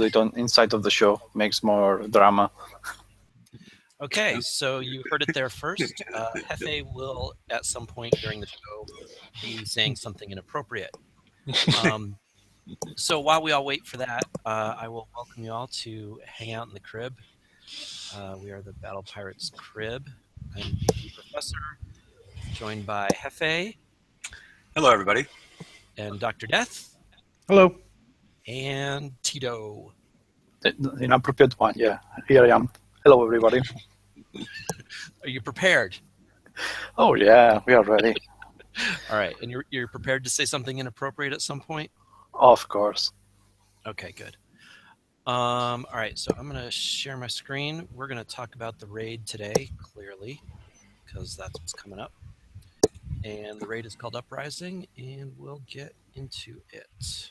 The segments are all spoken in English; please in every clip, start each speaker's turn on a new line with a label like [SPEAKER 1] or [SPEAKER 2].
[SPEAKER 1] it on inside of the show. Makes more drama.
[SPEAKER 2] Okay, so you heard it there first. Hefe will, at some point during the show, be saying something inappropriate. Um, so while we all wait for that, I will welcome you all to hang out in the crib. We are the Battle Pirates Crib. I'm the Professor, joined by Hefe
[SPEAKER 3] Hello, everybody.
[SPEAKER 2] and Dr. Death
[SPEAKER 4] Hello.
[SPEAKER 2] and Tito.
[SPEAKER 1] The inappropriate one. Yeah, here I am. Hello, everybody.
[SPEAKER 2] Are you prepared?
[SPEAKER 1] Oh yeah, we are ready.
[SPEAKER 2] All right, and you're prepared to say something inappropriate at some point?
[SPEAKER 1] Of course.
[SPEAKER 2] Okay, good. All right, so I'm going to share my screen. We're going to talk about the raid today, clearly, because that's what's coming up. And the raid is called Uprising, and we'll get into it.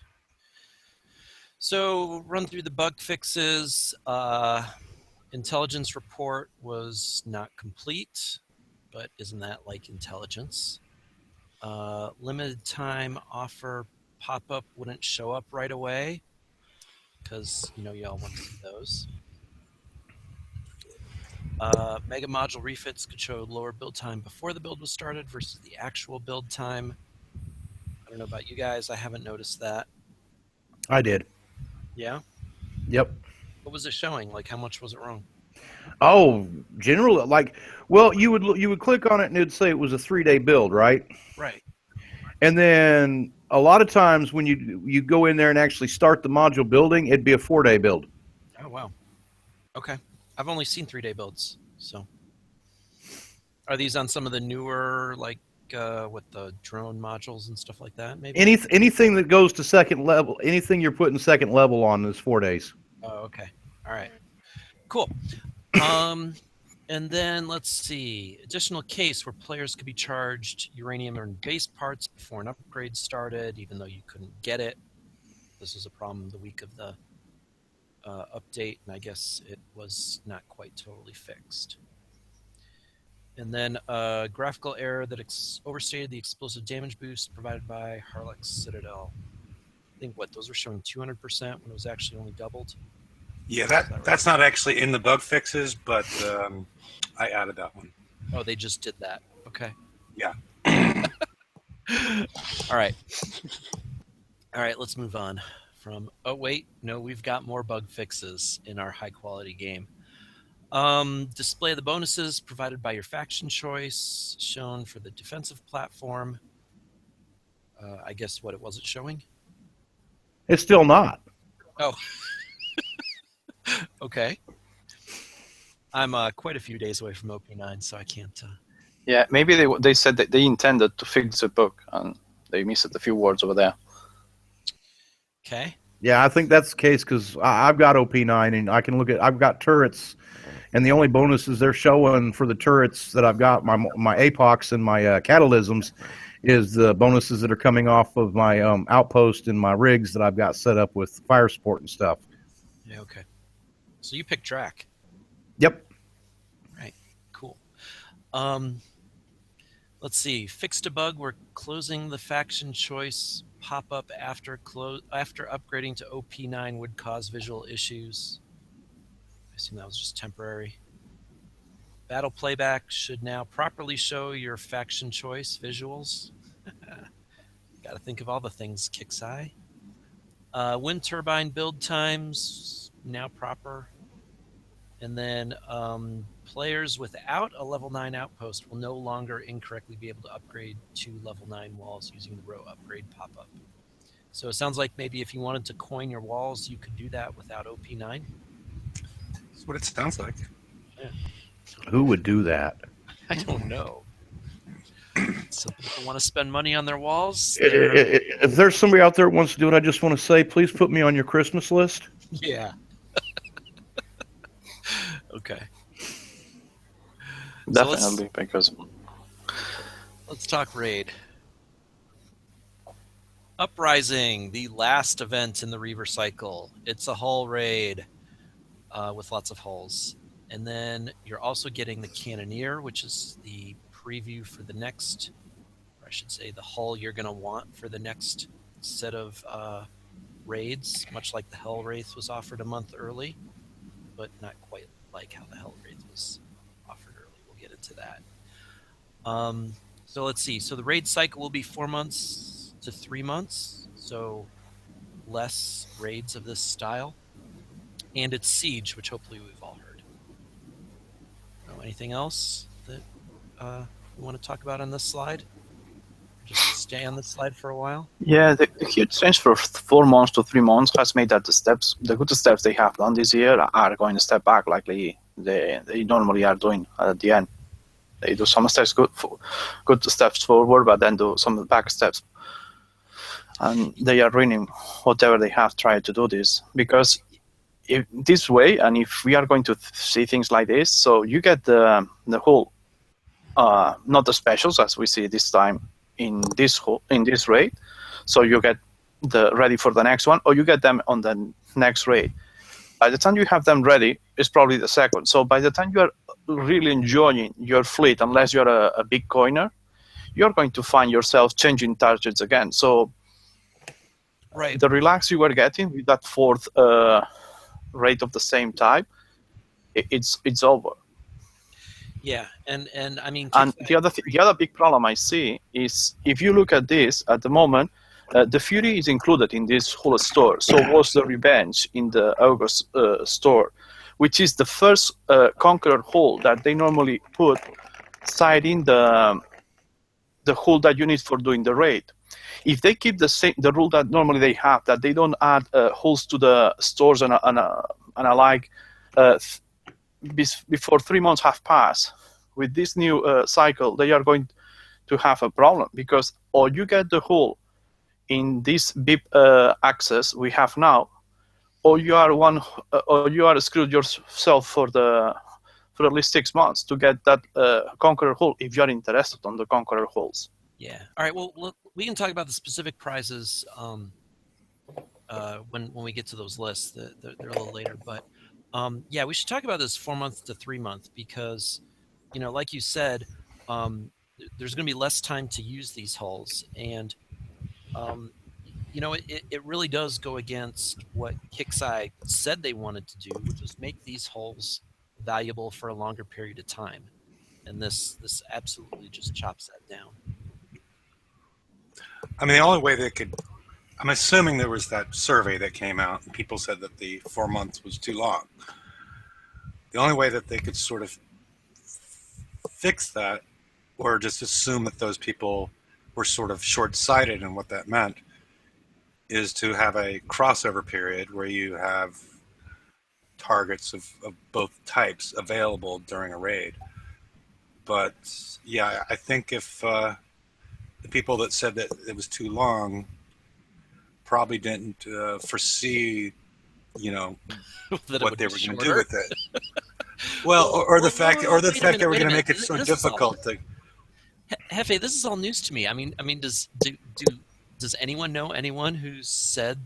[SPEAKER 2] So, run through the bug fixes. Intelligence report was not complete, but isn't that like intelligence? Limited time offer pop-up wouldn't show up right away because y'all want to see those. Mega module refits could show lower build time before the build was started versus the actual build time. I don't know about you guys. I haven't noticed that.
[SPEAKER 4] I did.
[SPEAKER 2] Yeah?
[SPEAKER 4] Yep.
[SPEAKER 2] What was it showing? Like, how much was it wrong?
[SPEAKER 4] Oh, generally, you would click on it and it'd say it was a 3-day build, right?
[SPEAKER 2] Right.
[SPEAKER 4] And then a lot of times when you go in there and actually start the module building, it'd be a 4-day build.
[SPEAKER 2] Oh, wow. Okay. I've only seen 3-day builds, so. Are these on some of the newer, like, with the drone modules and stuff like that, maybe?
[SPEAKER 4] Anything that goes to second level, anything you're putting second level on is 4 days.
[SPEAKER 2] Oh, okay. All right. Cool. And then let's see. Additional case where players could be charged uranium and base parts before an upgrade started, even though you couldn't get it. This was a problem the week of the update, and I guess it was not quite totally fixed. And then a graphical error that overstated the explosive damage boost provided by Harlex Citadel. I think those were showing 200% when it was actually only doubled.
[SPEAKER 3] Yeah, that's not actually in the bug fixes, but I added that one.
[SPEAKER 2] Oh, they just did that. Okay.
[SPEAKER 3] Yeah.
[SPEAKER 2] All right. All right, let's move on from, oh, wait, no, we've got more bug fixes in our high-quality game. Display the bonuses provided by your faction choice, shown for the defensive platform. I guess what it wasn't showing?
[SPEAKER 4] It's still not.
[SPEAKER 2] Oh. Okay. I'm quite a few days away from OP9, so I can't...
[SPEAKER 1] Yeah, maybe they said that they intended to fix the bug, and they missed a few words over there.
[SPEAKER 2] Okay.
[SPEAKER 4] Yeah, I think that's the case because I've got OP9 and I can look at. I've got turrets, and the only bonuses they're showing for the turrets that I've got, my APOCs and my catalysms, is the bonuses that are coming off of my outpost and my rigs that I've got set up with fire support and stuff.
[SPEAKER 2] Yeah. Okay. So you picked track.
[SPEAKER 4] Yep.
[SPEAKER 2] Right. Cool. Let's see. Fixed a bug where closing the faction choice pop-up after upgrading to OP9 would cause visual issues. I assume that was just temporary. Battle playback should now properly show your faction choice visuals. Got to think of all the things Kixeye. Wind turbine build times now proper. And then players without a level 9 outpost will no longer incorrectly be able to upgrade to level 9 walls using the row upgrade pop-up. So it sounds like maybe if you wanted to coin your walls, you could do that without OP9.
[SPEAKER 3] That's what it sounds like.
[SPEAKER 2] Yeah.
[SPEAKER 4] Who would do that?
[SPEAKER 2] I don't know. Some people want to spend money on their walls.
[SPEAKER 4] If there's somebody out there that wants to do it, I just want to say, please put me on your Christmas list.
[SPEAKER 2] Yeah. Okay.
[SPEAKER 1] Definitely, because
[SPEAKER 2] let's talk raid. Uprising, the last event in the Reaver cycle. It's a hull raid with lots of hulls. And then you're also getting the Cannoneer, which is the preview for the next, or I should say the hull you're going to want for the next set of raids, much like the Hell Wraith was offered a month early, but not quite like how the Hell Wraith was offered early. We'll get into that. So let's see. So the raid cycle will be 4 months to 3 months, so less raids of this style. And it's Siege, which hopefully we've all heard. Anything else that you want to talk about on this slide? Just stay on this slide for a while?
[SPEAKER 1] Yeah, the huge change from 4 months to 3 months has made that the good steps they have done this year are going to step back like they normally are doing at the end. They do some steps good steps forward, but then do some back steps. And they are ruining whatever they have tried to do this, because if this way, and if we are going to see things like this, so you get the whole, not the specials as we see this time in this raid, so you get the ready for the next one, or you get them on the next raid. By the time you have them ready, it's probably the second. So by the time you are really enjoying your fleet, unless you're a big coiner, you're going to find yourself changing targets again. So
[SPEAKER 2] right,
[SPEAKER 1] the relax you were getting with that fourth rate of the same type, it's over.
[SPEAKER 2] Yeah, and I mean,
[SPEAKER 1] and the other big problem I see is, if you look at this at the moment, the Fury is included in this whole store. So was the Revenge in the August store, which is the first Conqueror hull that they normally put siding the hull that you need for doing the raid. If they keep the rule that normally they have, that they don't add hulls to the stores and alike before 3 months have passed, with this new cycle, they are going to have a problem, because or you get the hull in this BIP access we have now, or you are screwed yourself for at least 6 months to get that Conqueror hull if you are interested on the Conqueror hulls.
[SPEAKER 2] Yeah. All right. Well, look, we can talk about the specific prizes when we get to those lists. They're a little later, but yeah, we should talk about this 4 month to 3 month, because, like you said, there's going to be less time to use these hulls, and it really does go against what Kixeye said they wanted to do, which was make these hulls valuable for a longer period of time, and this absolutely just chops that down.
[SPEAKER 3] I mean, the only way they could, I'm assuming there was that survey that came out and people said that the 4 months was too long. The only way that they could sort of fix that, or just assume that those people were sort of short-sighted in what that meant, is to have a crossover period where you have targets of both types available during a raid. But yeah, I think if the people that said that it was too long probably didn't foresee, what they were going to do with it. Well, or the fact they were going to make it so difficult to.
[SPEAKER 2] Hefe, this is all news to me. I mean, does anyone know anyone who's said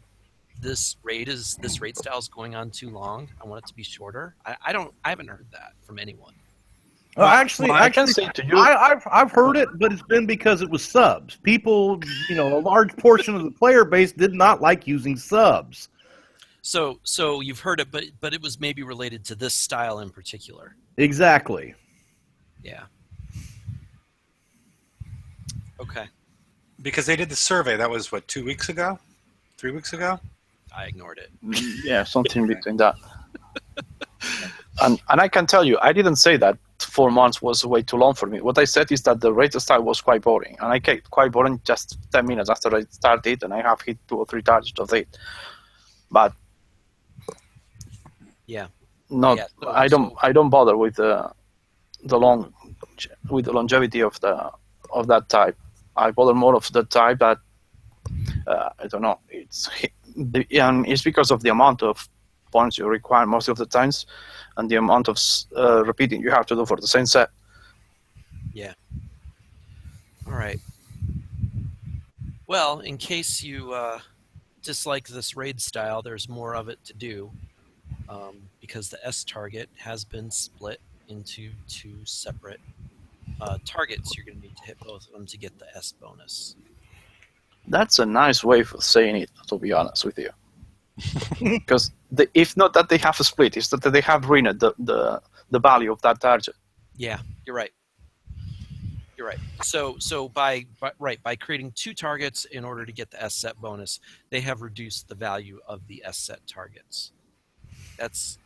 [SPEAKER 2] this raid style is going on too long? I want it to be shorter. I haven't heard that from anyone.
[SPEAKER 4] Well, actually,
[SPEAKER 1] I can say to you,
[SPEAKER 4] I've heard it, but it's been because it was subs. People, a large portion of the player base did not like using subs.
[SPEAKER 2] So you've heard it, but it was maybe related to this style in particular.
[SPEAKER 4] Exactly.
[SPEAKER 2] Yeah. Okay.
[SPEAKER 3] Because they did the survey. That was, 2 weeks ago? 3 weeks ago?
[SPEAKER 2] I ignored it.
[SPEAKER 1] Yeah, something between that. And I can tell you, I didn't say that 4 months was way too long for me. What I said is that the raid style was quite boring. And I kept quite boring just 10 minutes after I started, and I have hit 2 or 3 targets of it. But
[SPEAKER 2] yeah,
[SPEAKER 1] I don't bother with the longevity of that type. I bother more of the type that I don't know. It's because of the amount of points you require most of the times, and the amount of repeating you have to do for the same set.
[SPEAKER 2] Yeah. All right. Well, in case you dislike this raid style, there's more of it to do, because the S target has been split into 2 separate targets. You're going to need to hit both of them to get the S bonus.
[SPEAKER 1] That's a nice way of saying it, to be honest with you. Because if not that they have a split, it's that they have ruined the value of that target.
[SPEAKER 2] Yeah, you're right. You're right. So by creating 2 targets in order to get the S set bonus, they have reduced the value of the S set targets. That's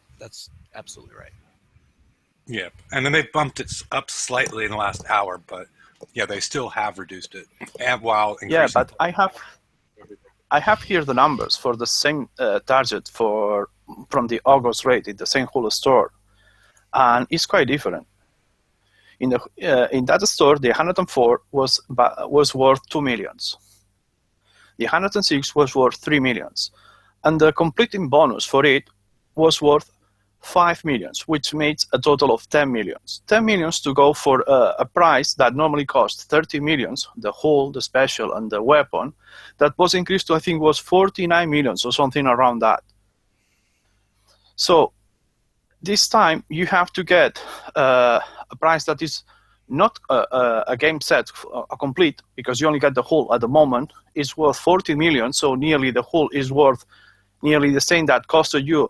[SPEAKER 2] absolutely right.
[SPEAKER 3] Yeah, and then they bumped it up slightly in the last hour, but yeah, they still have reduced it, and while increasing.
[SPEAKER 1] Yeah, but I have here the numbers for the same target from the August rate in the same whole store, and it's quite different. In that store, the 104 was worth 2 millions. The 106 was worth 3 millions, and the completing bonus for it was worth 5 millions, which makes a total of 10 millions. 10 millions to go for a price that normally costs 30 millions, the hull, the special, and the weapon, that was increased to, I think, was 49 millions or something around that. So this time you have to get a price that is not a game set, a complete, because you only get the hull at the moment, is worth 40 million, so nearly the hull is worth nearly the same that costed you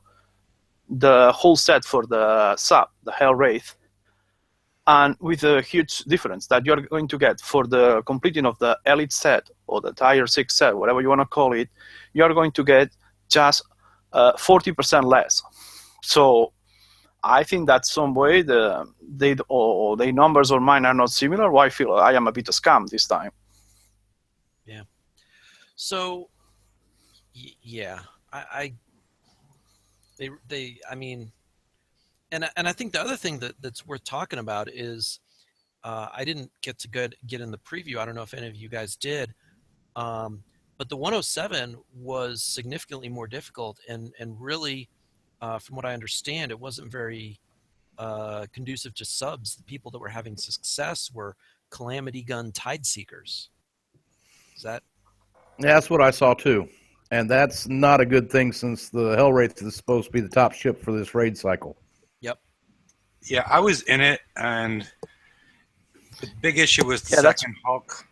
[SPEAKER 1] the whole set for the sub, the Hell Wraith, and with a huge difference that you're going to get for the completing of the Elite set or the Tier 6 set, whatever you want to call it, you're going to get just 40% less. So I think that some way the numbers or mine are not similar. Why I feel I am a bit scammed this time.
[SPEAKER 2] Yeah. So yeah, I mean, and I think the other thing that's worth talking about is I didn't get to get in the preview. I don't know if any of you guys did, but the 107 was significantly more difficult, and really, from what I understand, it wasn't very conducive to subs. The people that were having success were Calamity Gun Tide Seekers. Is that?
[SPEAKER 4] Yeah, that's what I saw too. And that's not a good thing since the Hell Wraith is supposed to be the top ship for this raid cycle.
[SPEAKER 2] Yep.
[SPEAKER 3] Yeah, I was in it, and the big issue was the second Hulk.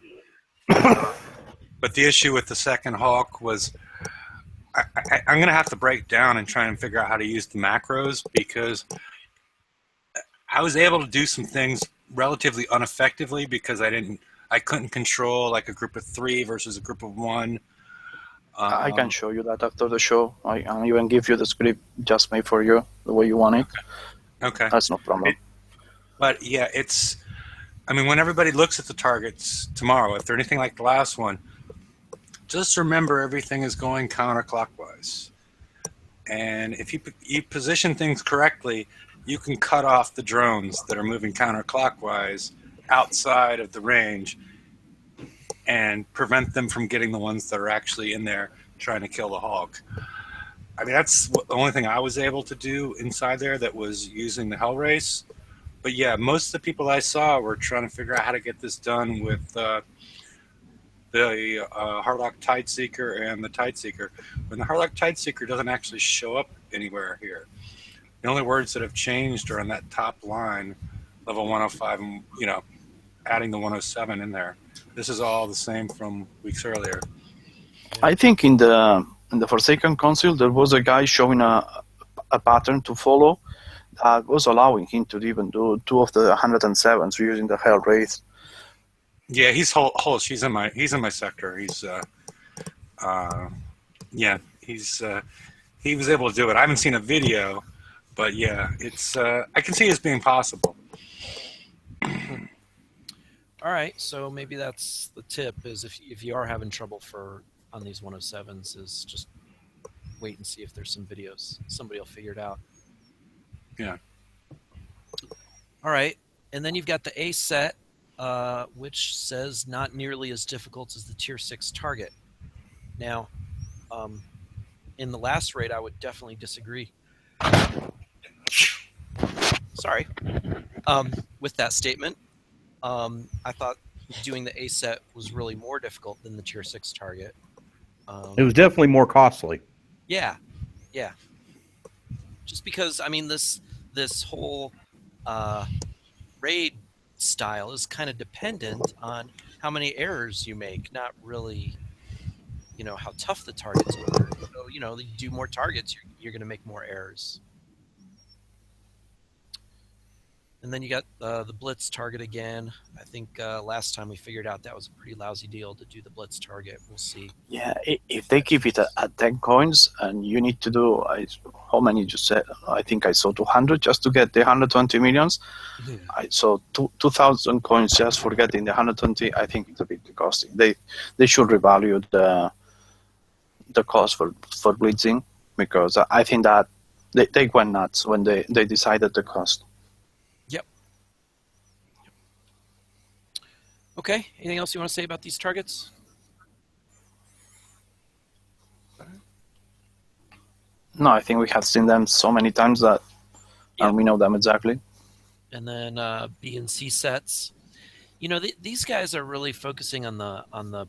[SPEAKER 3] But the issue with the second Hulk was I'm going to have to break down and try and figure out how to use the macros, because I was able to do some things relatively ineffectively because I couldn't control like a group of 3 versus a group of 1.
[SPEAKER 1] I can show you that after the show. I can even give you the script just made for you the way you want it.
[SPEAKER 3] Okay.
[SPEAKER 1] That's no problem.
[SPEAKER 3] But yeah, when everybody looks at the targets tomorrow, if they're anything like the last one, just remember everything is going counterclockwise. And if you position things correctly, you can cut off the drones that are moving counterclockwise outside of the range and prevent them from getting the ones that are actually in there trying to kill the Hulk. I mean, that's the only thing I was able to do inside there that was using the Hell Race. But yeah, most of the people I saw were trying to figure out how to get this done with the Harlock Tideseeker and the Tideseeker. When the Harlock Tideseeker doesn't actually show up anywhere here. The only words that have changed are on that top line, level 105, and adding the 107 in there. This is all the same from weeks earlier.
[SPEAKER 1] I think in the Forsaken Council there was a guy showing a pattern to follow that was allowing him to even do 2 of the 107s using the Hell Wraith.
[SPEAKER 3] Yeah, he's Hulk. He's in my sector. He's he was able to do it. I haven't seen a video, but yeah, it's I can see it as being possible.
[SPEAKER 2] All right, so maybe that's the tip: is if you are having trouble on these 107s, is just wait and see if there's some videos. Somebody will figure it out.
[SPEAKER 3] Yeah.
[SPEAKER 2] All right, and then you've got the A set, which says not nearly as difficult as the Tier 6 target. Now, in the last raid, I would definitely disagree. Sorry. With that statement. I thought doing the A set was really more difficult than the Tier 6 target.
[SPEAKER 4] It was definitely more costly.
[SPEAKER 2] Yeah. Just because, I mean, this whole raid style is kind of dependent on how many errors you make, not really how tough the targets are. So you do more targets, you're going to make more errors. And then you got the blitz target again. I think last time we figured out that was a pretty lousy deal to do the blitz target. We'll see.
[SPEAKER 1] Yeah, if they give it at 10 coins and you need to do, how many you said? I think I saw 200 just to get the 120 millions.
[SPEAKER 2] Yeah.
[SPEAKER 1] I saw 2,000 coins just for getting the 120. I think it's a bit costly. They should revalue the cost for blitzing, because I think that they went nuts when they decided the cost.
[SPEAKER 2] Okay, anything else you want to say about these targets?
[SPEAKER 1] No, I think we have seen them so many times that and we know them exactly.
[SPEAKER 2] And then B and C sets. These guys are really focusing on the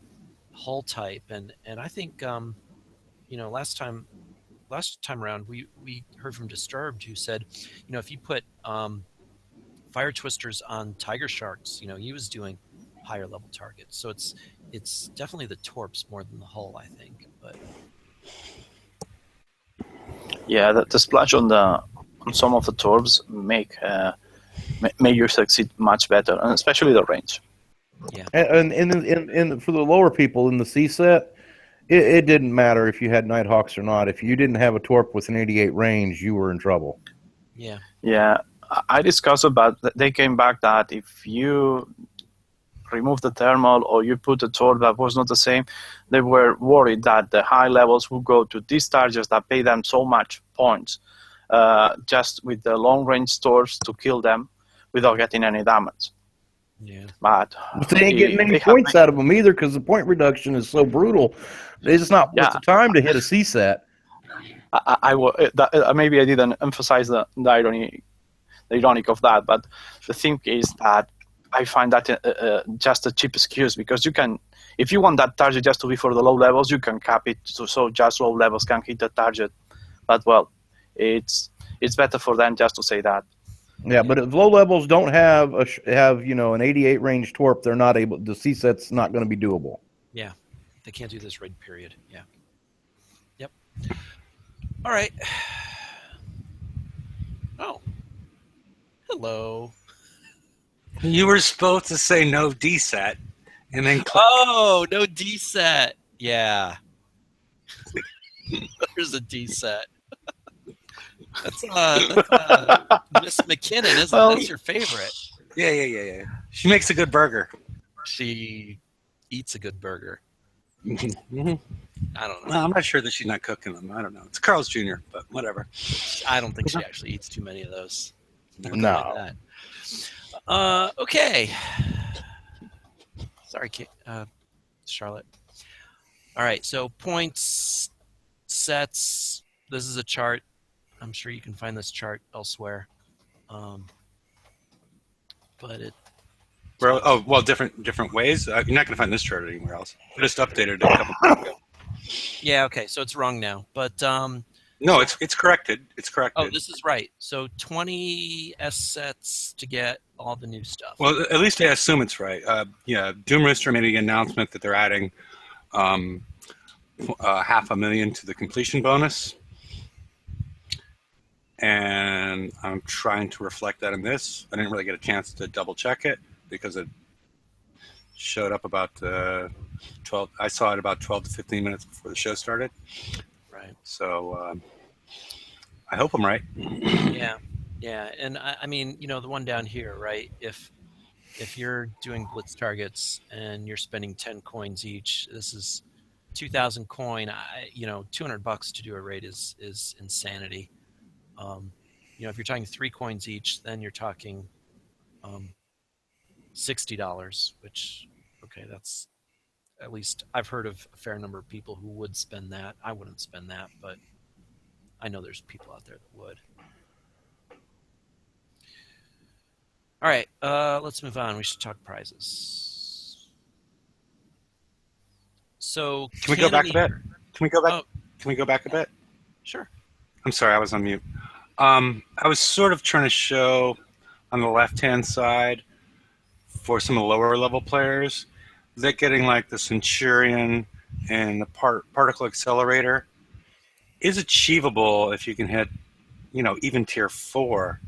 [SPEAKER 2] hull type, and I think last time around we heard from Disturbed, who said if you put fire twisters on tiger sharks, he was doing higher level targets. So it's definitely the torps more than the hull, I think. But
[SPEAKER 1] yeah, the splash on some of the torps make you succeed much better, and especially the range.
[SPEAKER 2] Yeah,
[SPEAKER 4] and for the lower people in the C set, it didn't matter if you had Nighthawks or not. If you didn't have a torp with an 88 range, you were in trouble.
[SPEAKER 1] Yeah, I discussed about. They came back that if you remove the thermal or you put a torp that was not the same, they were worried that the high levels would go to these targets that pay them so much points just with the long range torps to kill them without getting any damage.
[SPEAKER 2] Yeah,
[SPEAKER 1] but
[SPEAKER 4] they ain't getting any points out of them either, because the point reduction is so brutal. It's not worth the time to hit a C set.
[SPEAKER 1] Maybe I didn't emphasize the ironic of that, but the thing is that I find that just a cheap excuse, because you can, if you want that target just to be for the low levels, you can cap it so just low levels can hit the target. But well, it's better for them just to say that.
[SPEAKER 4] Yeah, but if low levels don't have an 88 range torp, they're not able. The C set's not going to be doable.
[SPEAKER 2] Yeah, they can't do this raid period. Yeah. Yep. All right. Oh. Hello.
[SPEAKER 3] You were supposed to say no D set, and then
[SPEAKER 2] oh, no D set. Yeah. There's a D set. That's Miss McKinnon, isn't it? That's your favorite.
[SPEAKER 3] Yeah. She makes a good burger.
[SPEAKER 2] She eats a good burger.
[SPEAKER 3] Mm-hmm.
[SPEAKER 2] I don't know.
[SPEAKER 3] Well, I'm not sure that she's not cooking them. I don't know. It's Carl's Jr., but whatever.
[SPEAKER 2] I don't think she actually eats too many of those.
[SPEAKER 4] No.
[SPEAKER 2] Okay. Sorry, Charlotte. All right, so points, sets. This is a chart. I'm sure you can find this chart elsewhere. But it.
[SPEAKER 3] Different ways. You're not going to find this chart anywhere else. I just updated it a couple days ago.
[SPEAKER 2] Yeah. Okay. So it's wrong now, but
[SPEAKER 3] no, it's corrected. It's corrected.
[SPEAKER 2] Oh, this is right. So 20 S sets to get all the new stuff.
[SPEAKER 3] Well, at least I assume it's right. Doom Rooster made the announcement that they're adding $500,000 to the completion bonus. And I'm trying to reflect that in this. I didn't really get a chance to double check it because it showed up about 12. I saw it about 12 to 15 minutes before the show started.
[SPEAKER 2] Right.
[SPEAKER 3] So I hope I'm right.
[SPEAKER 2] Yeah. And I mean, the one down here, right? If you're doing blitz targets and you're spending 10 coins each, this is 2,000 coin. $200 to do a raid is insanity. If you're talking 3 coins each, then you're talking $60, which, okay, that's, at least I've heard of a fair number of people who would spend that. I wouldn't spend that, but I know there's people out there that would. All right, let's move on. We should talk prizes. So
[SPEAKER 3] can we go back a bit? Can we go back a bit?
[SPEAKER 2] Sure.
[SPEAKER 3] I'm sorry, I was on mute. I was sort of trying to show on the left-hand side for some of the lower level players, they're getting like the Centurion and the particle accelerator is achievable if you can hit, even tier 4.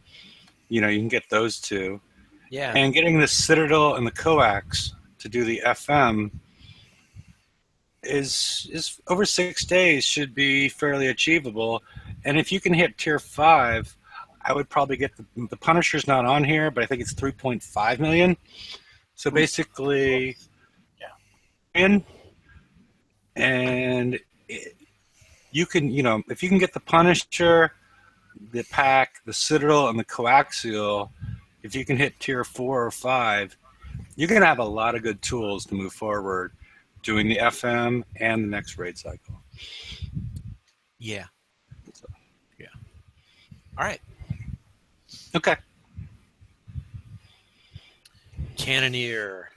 [SPEAKER 3] You can get those two.
[SPEAKER 2] Yeah.
[SPEAKER 3] And getting the Citadel and the coax to do the FM is over 6 days should be fairly achievable. And if you can hit tier 5, I would probably get the Punisher's not on here, but I think it's 3.5 million. So basically, and you can, if you can get the Punisher, the pack, the Citadel, and the coaxial, if you can hit tier 4 or 5, you're going to have a lot of good tools to move forward doing the FM and the next raid cycle.
[SPEAKER 2] Yeah. Yeah. All right.
[SPEAKER 3] Okay.
[SPEAKER 2] Cannoneer.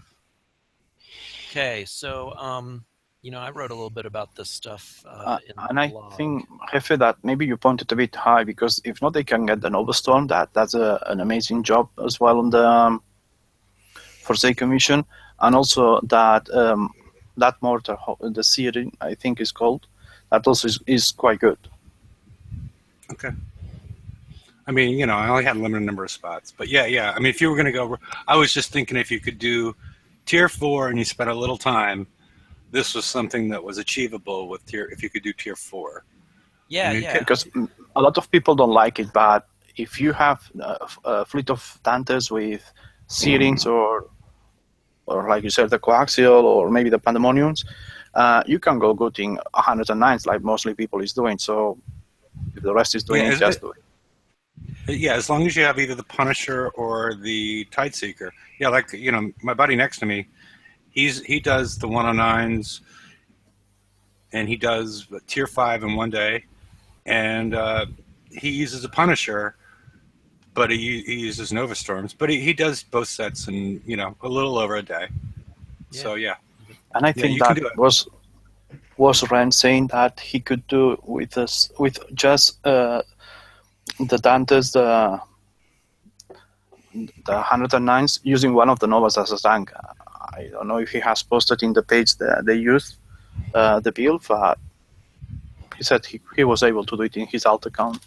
[SPEAKER 2] Okay, so I wrote a little bit about this stuff in
[SPEAKER 1] and
[SPEAKER 2] the
[SPEAKER 1] I
[SPEAKER 2] blog.
[SPEAKER 1] think, Jefe, that maybe you pointed a bit high, because if not, they can get the Nova Storm. That's an amazing job as well on the Forsaken mission, and also that that mortar, the Searing, I think is called, that also is quite good.
[SPEAKER 3] Okay. I mean, I only had a limited number of spots, but yeah. I mean, if you were going to go, I was just thinking if you could do tier 4 and you spent a little time, this was something that was achievable with if you could do tier 4.
[SPEAKER 2] Yeah,
[SPEAKER 3] I mean,
[SPEAKER 2] yeah.
[SPEAKER 1] Because a lot of people don't like it, but if you have a fleet of Tantes with Searings or like you said, the Coaxial or maybe the Pandemoniums, you can go getting 109s like mostly people is doing. So if the rest is doing it, just do it.
[SPEAKER 3] Yeah, as long as you have either the Punisher or the Tideseeker. Yeah, like, my buddy next to me, he does the 109s, and he does tier 5 in one day, and he uses a Punisher, but he uses Nova Storms, but he does both sets in, a little over a day.
[SPEAKER 2] Yeah.
[SPEAKER 3] So, yeah.
[SPEAKER 1] And I think that was Ren saying that he could do with just the Dantes, the 109s, using one of the Novas as a tank. I don't know if he has posted in the page that they used the build, but he said he was able to do it in his alt account.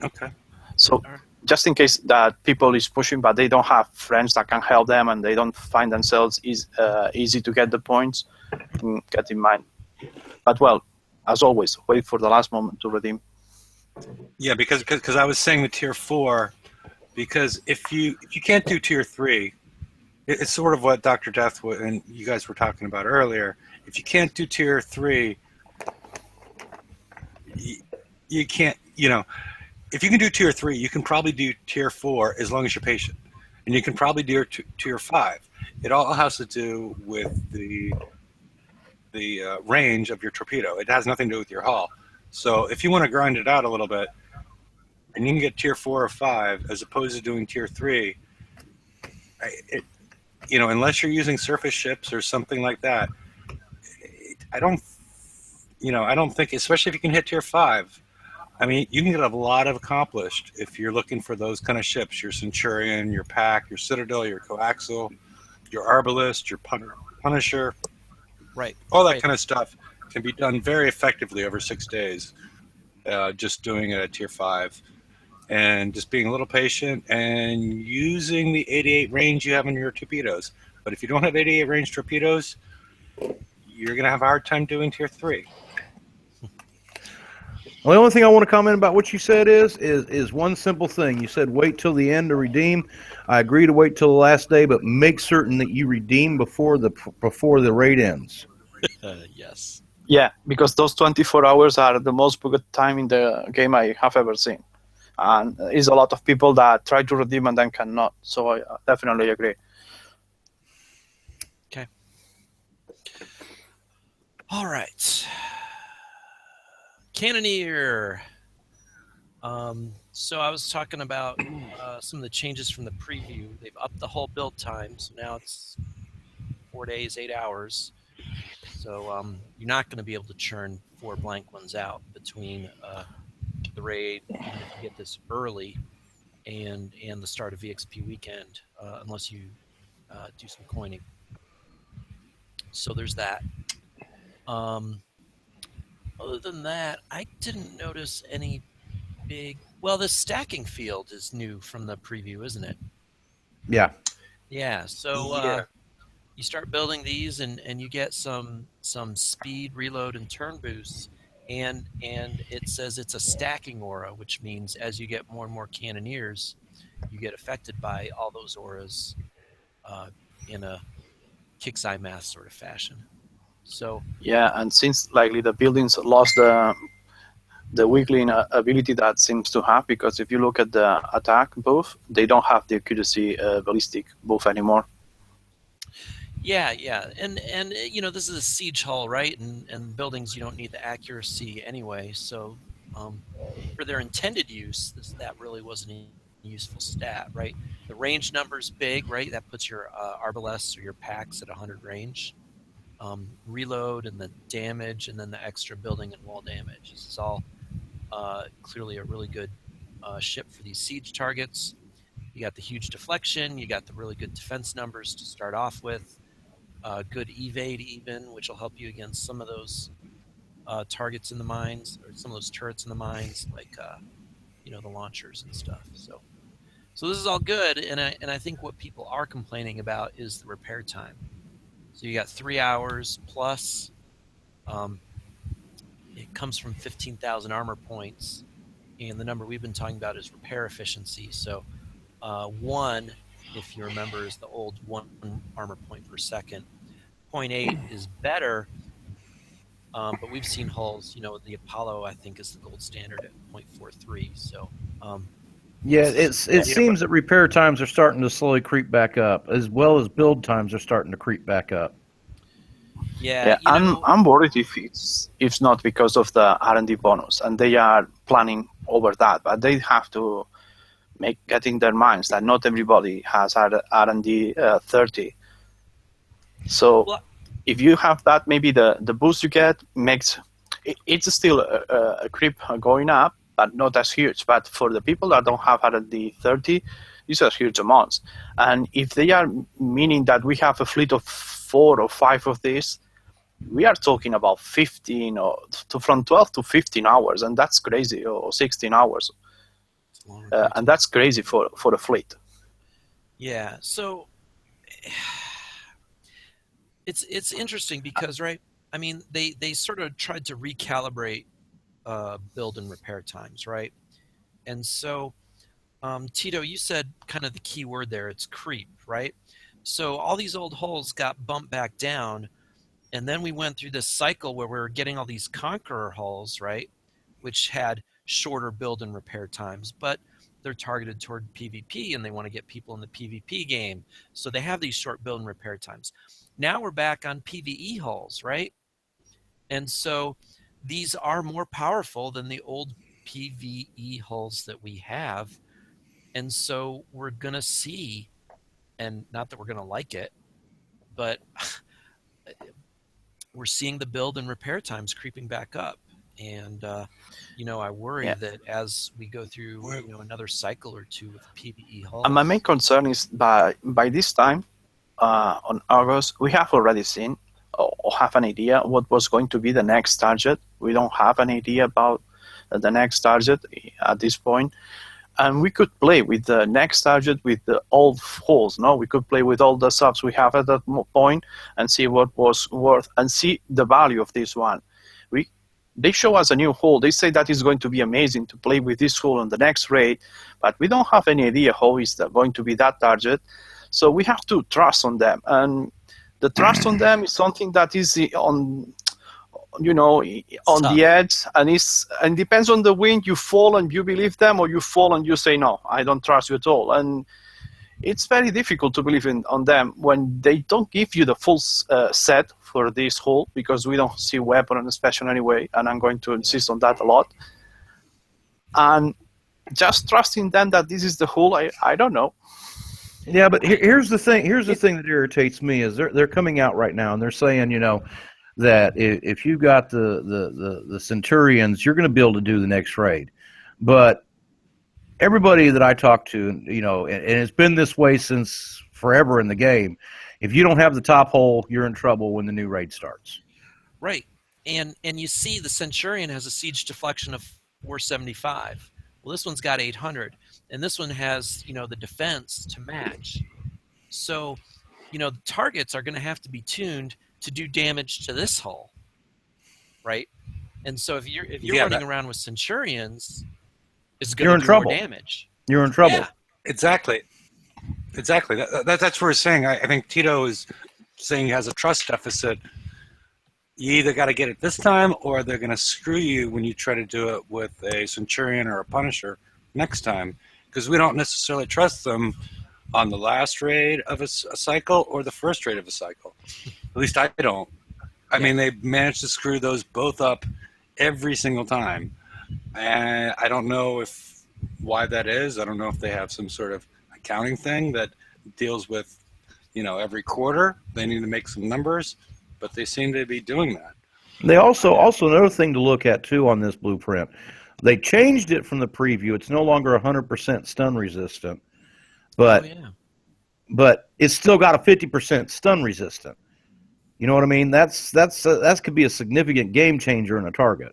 [SPEAKER 3] Okay.
[SPEAKER 1] So just in case that people is pushing, but they don't have friends that can help them, and they don't find themselves easy to get the points, get in mind. But well, as always, wait for the last moment to redeem.
[SPEAKER 3] Yeah, because I was saying the tier 4, because if you can't do tier 3, it's sort of what Dr. Death and you guys were talking about earlier. If you can't do tier 3, you can't, if you can do tier 3, you can probably do tier 4 as long as you're patient. And you can probably do tier 5. It all has to do with the range of your torpedo. It has nothing to do with your hull. So if you want to grind it out a little bit, and you can get tier 4 or 5 as opposed to doing tier 3, unless you're using surface ships or something like that, I don't think, especially if you can hit tier 5, I mean, you can get a lot of accomplished if you're looking for those kind of ships, your Centurion, your Pack, your Citadel, your Coaxial, your Arbalist, your Punisher.
[SPEAKER 2] Right.
[SPEAKER 3] All that kind of stuff can be done very effectively over 6 days, just doing it at tier 5. And just being a little patient and using the 88 range you have in your torpedoes. But if you don't have 88 range torpedoes, you're going to have a hard time doing tier 3.
[SPEAKER 4] Well, the only thing I want to comment about what you said is one simple thing. You said wait till the end to redeem. I agree to wait till the last day, but make certain that you redeem before the raid ends.
[SPEAKER 2] Yes.
[SPEAKER 1] Yeah, because those 24 hours are the most bugged time in the game I have ever seen. And there's a lot of people that try to redeem and then cannot. So I definitely agree.
[SPEAKER 2] Okay. All right. Cannoneer. So I was talking about some of the changes from the preview. They've upped the whole build time, so now it's 4 days, 8 hours. So you're not going to be able to churn 4 blank ones out between the raid, even if you get this early, and the start of VXP weekend, unless you do some coining. So there's that. Other than that, I didn't notice any big. Well, the stacking field is new from the preview, isn't it?
[SPEAKER 4] Yeah.
[SPEAKER 2] Yeah. So
[SPEAKER 3] Yeah.
[SPEAKER 2] you start building these, and you get some speed, reload, and turn boosts. And it says it's a stacking aura, which means as you get more and more cannoneers, you get affected by all those auras in a kick's eye math sort of fashion. So
[SPEAKER 1] Yeah, and since likely the buildings lost the weakling ability that seems to have, because if you look at the attack buff, they don't have the accuracy ballistic buff anymore.
[SPEAKER 2] yeah, and this is a siege hull, right? And buildings, you don't need the accuracy anyway. So for their intended use, that really wasn't a useful stat, right? The range number's big, right? That puts your arbalests or your packs at 100 range. Reload and the damage, and then the extra building and wall damage. This is all clearly a really good ship for these siege targets. You got the huge deflection. You got the really good defense numbers to start off with. Good evade even, which will help you against some of those targets in the mines, or some of those turrets in the mines, like the launchers and stuff. So this is all good, and I think what people are complaining about is the repair time. So you got 3 hours plus. It comes from 15,000 armor points, and the number we've been talking about is repair efficiency. So 1, if you remember, is the old 1 armor point per second. 0.8 is better, but we've seen hulls. The Apollo, I think, is the gold standard at 0.43. So
[SPEAKER 4] Yeah, it seems that repair times are starting to slowly creep back up, as well as build times are starting to creep back up.
[SPEAKER 2] Yeah,
[SPEAKER 1] I'm worried if it's not because of the R&D bonus, and they are planning over that, but they have to get in their minds that not everybody has R&D 30. So if you have that, maybe the boost you get makes it's still a creep going up, but not as huge. But for the people that don't have R&D 30, these are huge amounts. And if they are meaning that we have a fleet of 4 or 5 of these, we are talking about 15 from 12 to 15 hours, and that's crazy, or 16 hours. And that's crazy for a fleet.
[SPEAKER 2] Yeah, so it's interesting because, right, I mean, they sort of tried to recalibrate build and repair times, right? And so Tito, you said kind of the key word there, it's creep, right? So all these old hulls got bumped back down, and then we went through this cycle where we were getting all these Conqueror hulls, right, which had shorter build and repair times, but they're targeted toward PvP, and they want to get people in the PvP game. So they have these short build and repair times. Now we're back on PvE hulls, right? And so these are more powerful than the old PvE hulls that we have. And so we're going to see, and not that we're going to like it, but we're seeing the build and repair times creeping back up. And, I worry that as we go through, another cycle or two with PvE hulls.
[SPEAKER 1] And my main concern is by this time, on August, we have already seen or have an idea what was going to be the next target. We don't have an idea about the next target at this point. And we could play with the next target with the old holes. No, we could play with all the subs we have at that point and see what was worth and see the value of this one. They show us a new hole. They say that it's going to be amazing to play with this hole on the next raid, but we don't have any idea how is going to be that target. So we have to trust on them, and the trust on them is something that is on the edge, and depends on the wind. You fall and you believe them, or you fall and you say no, I don't trust you at all. And it's very difficult to believe on them when they don't give you the full set for this hole, because we don't see weapon and special anyway, and I'm going to insist on that a lot. And just trusting them that this is the hole, I don't know.
[SPEAKER 4] Yeah, but here's the thing. Here's the thing that irritates me is they're coming out right now and they're saying, that if you got the Centurions, you're going to be able to do the next raid. But everybody that I talk to, and it's been this way since forever in the game, if you don't have the top hole, you're in trouble when the new raid starts.
[SPEAKER 2] Right. and you see the Centurion has a siege deflection of 475. Well, this one's got 800, and this one has, you know, the defense to match. So, you know, the targets are going to have to be tuned to do damage to this hull, right? And so if you're running around with Centurions, it's going to do more damage.
[SPEAKER 4] You're in trouble.
[SPEAKER 2] Yeah.
[SPEAKER 3] Exactly. That's what we're saying. I think Tito is saying he has a trust deficit. You either got to get it this time, or they're going to screw you when you try to do it with a Centurion or a Punisher next time, because we don't necessarily trust them on the last raid of a cycle or the first raid of a cycle. At least I don't. I mean, they managed to screw those both up every single time, and I don't know why that is. I don't know if they have some sort of accounting thing that deals with, you know, every quarter they need to make some numbers, but they seem to be doing that.
[SPEAKER 4] They also another thing to look at too on this blueprint, they changed it from the preview. It's no longer 100% stun resistant, but but it's still got a 50% stun resistant. You know what I mean? That could be a significant game changer in a target.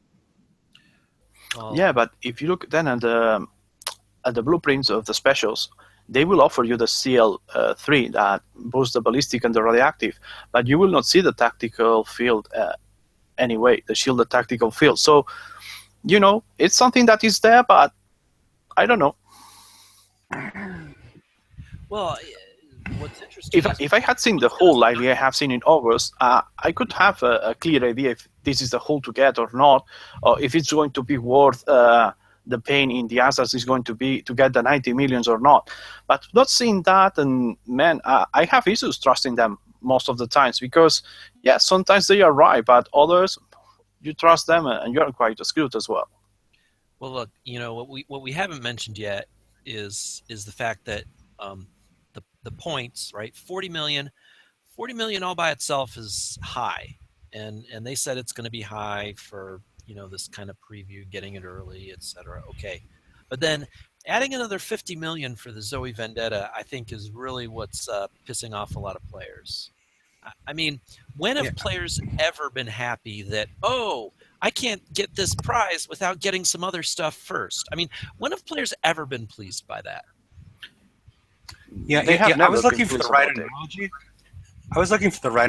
[SPEAKER 1] Yeah, but if you look then at the blueprints of the specials, they will offer you the CL3 that boosts the ballistic and the radioactive, but you will not see the tactical field anyway, the shielded tactical field. So, you know, it's something that is there, but I don't know.
[SPEAKER 2] Well, what's interesting
[SPEAKER 1] if I had seen the whole like I have seen in August, I could have a clear idea if this is the whole to get or not, or if it's going to be worth the pain in the ass as is going to be to get the 90 millions or not. But not seeing that, and man, I have issues trusting them most of the times, because sometimes they are right, but others you trust them and you're quite screwed as well.
[SPEAKER 2] Well, look, you know, what we haven't mentioned yet is the fact that the points, right? 40 million all by itself is high, and they said it's going to be high for, you know, this kind of preview, getting it early, etc. Okay, but then adding another 50 million for the Zoe Vendetta, I think, is really what's pissing off a lot of players. I mean, when have players ever been happy that, oh, I can't get this prize without getting some other stuff first? I mean, when have players ever been pleased by that?
[SPEAKER 3] I was looking for the right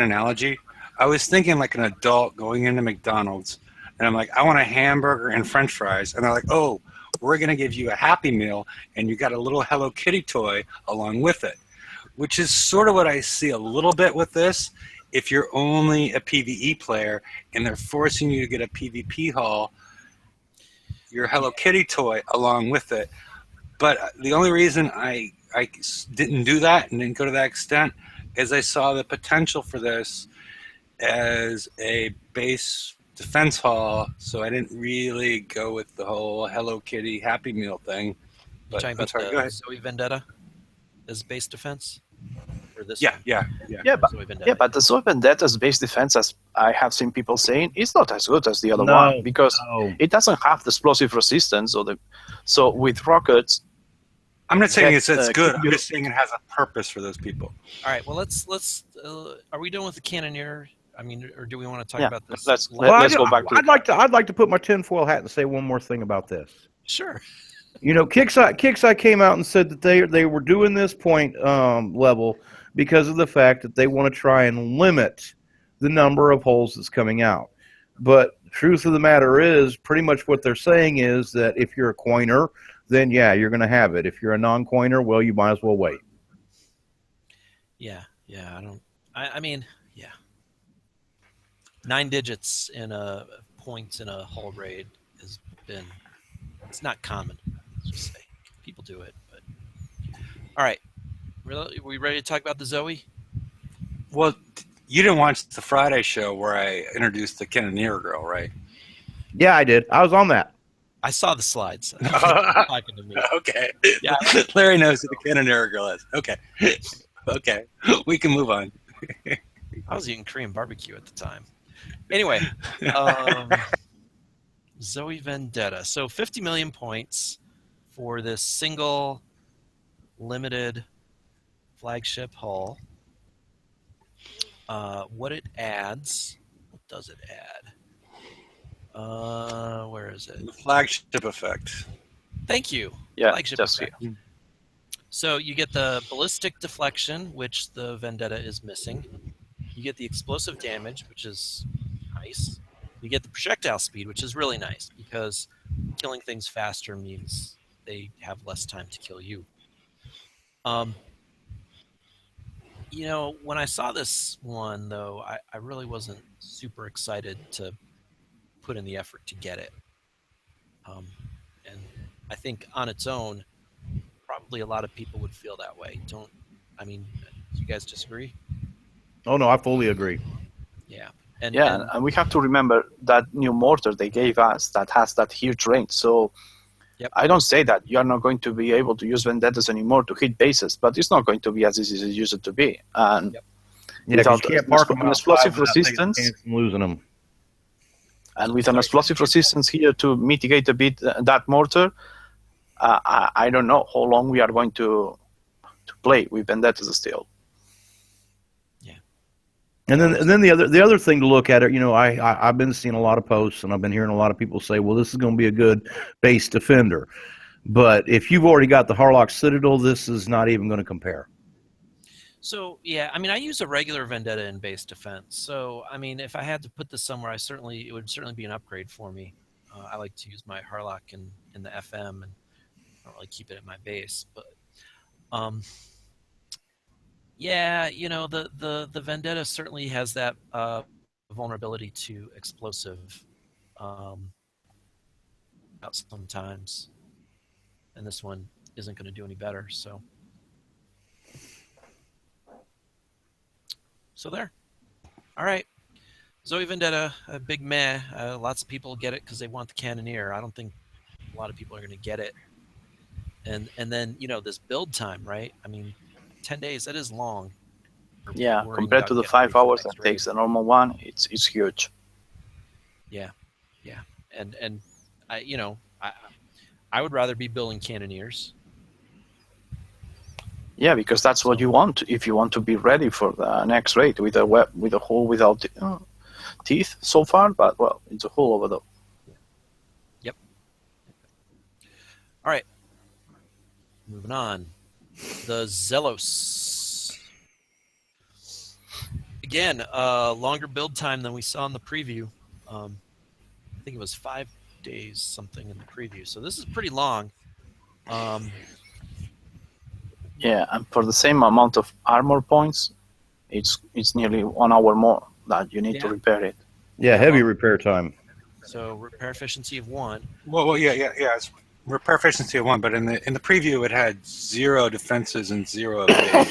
[SPEAKER 3] analogy. I was thinking like an adult going into McDonald's, and I'm like, I want a hamburger and French fries, and they're like, oh, we're going to give you a Happy Meal, and you got a little Hello Kitty toy along with it, which is sort of what I see a little bit with this. If you're only a PvE player and they're forcing you to get a PvP haul, your Hello Kitty toy along with it. But the only reason I didn't do that and didn't go to that extent is I saw the potential for this as a base defense haul, so I didn't really go with the whole Hello Kitty Happy Meal thing.
[SPEAKER 2] But you're talking about the Zoe Vendetta as base defense? Or this
[SPEAKER 1] but the Zoe Vendetta's base defense, as I have seen people saying, is not as good as the other one, because it doesn't have the explosive resistance so with rockets.
[SPEAKER 3] I'm not saying it's good. I'm just saying it has a purpose for those people.
[SPEAKER 2] All right. Well, let's. Are we done with the Cannoneer? I mean, or do we want to talk about this?
[SPEAKER 1] Let's go back to.
[SPEAKER 4] I'd like to put my tinfoil hat and say one more thing about this.
[SPEAKER 2] Sure.
[SPEAKER 4] You know, Kixeye came out and said that they were doing this point level because of the fact that they want to try and limit the number of holes that's coming out. But the truth of the matter is, pretty much what they're saying is that if you're a coiner, then you're going to have it. If you're a non-coiner, well, you might as well wait.
[SPEAKER 2] Yeah. I mean, 9 digits in a points in a hull raid it's not common. Let's just say people do it, but all right. We ready to talk about the Zoe?
[SPEAKER 3] Well, you didn't watch the Friday show where I introduced the Cannoneer girl, right?
[SPEAKER 4] Yeah, I did. I was on that.
[SPEAKER 2] I saw the slides. Talking to me.
[SPEAKER 3] Okay.
[SPEAKER 2] Yeah.
[SPEAKER 3] Larry knows who the Cannoneer girl is. Okay. Okay. We can move on.
[SPEAKER 2] I was eating Korean barbecue at the time. Anyway, Zoe Vendetta. So 50 million points for this single limited flagship hull. What it adds, what does it add? Where is it?
[SPEAKER 3] The flagship effect.
[SPEAKER 2] Thank you.
[SPEAKER 1] Yeah,
[SPEAKER 2] Flagship
[SPEAKER 1] just
[SPEAKER 2] effect.
[SPEAKER 1] here.
[SPEAKER 2] So you get the ballistic deflection, which the Vendetta is missing. You get the explosive damage, which is nice. You get the projectile speed, which is really nice because killing things faster means they have less time to kill you. When I saw this one, though, I really wasn't super excited to put in the effort to get it. And I think on its own, probably a lot of people would feel that way. Do you guys disagree?
[SPEAKER 4] Oh no, I fully agree.
[SPEAKER 2] Yeah.
[SPEAKER 1] And we have to remember that new mortar they gave us that has that huge range. So
[SPEAKER 2] yep.
[SPEAKER 1] I don't say that you're not going to be able to use Vendettas anymore to hit bases, but it's not going to be as easy as it used to be. And
[SPEAKER 4] without you can't park them
[SPEAKER 1] an explosive resistance,
[SPEAKER 4] losing them.
[SPEAKER 1] And with an explosive resistance here to mitigate a bit that mortar, I don't know how long we are going to play with Vendettas still.
[SPEAKER 4] And then the other thing to look at it, I've been seeing a lot of posts and I've been hearing a lot of people say, well, this is going to be a good base defender. But if you've already got the Harlock Citadel, this is not even going to compare.
[SPEAKER 2] So, yeah, I use a regular Vendetta in base defense. So, if I had to put this somewhere, it would certainly be an upgrade for me. I like to use my Harlock in the FM, and I don't really keep it at my base. But, yeah, the Vendetta certainly has that vulnerability to explosive sometimes. And this one isn't going to do any better, so there. All right. Zoe Vendetta, a big meh. Lots of people get it because they want the Cannoneer. I don't think a lot of people are going to get it. And then, this build time, right? 10 days, that is long.
[SPEAKER 1] Yeah, compared to the 5 hours that takes the normal one, it's huge.
[SPEAKER 2] Yeah. And I would rather be building Cannoneers.
[SPEAKER 1] Yeah, because that's what you want. If you want to be ready for the next raid with a hole without teeth so far, but well, it's a hole over there.
[SPEAKER 2] Yep. All right. Moving on. The Zeos. Again, longer build time than we saw in the preview. I think it was 5 days something in the preview. So this is pretty long.
[SPEAKER 1] Yeah, and for the same amount of armor points, it's nearly 1 hour more that you need to repair it.
[SPEAKER 4] Yeah, heavy repair time.
[SPEAKER 2] So repair efficiency of 1.
[SPEAKER 3] Well, yeah. It's repair efficiency of 1, but in the preview it had 0 defenses and 0 evasion.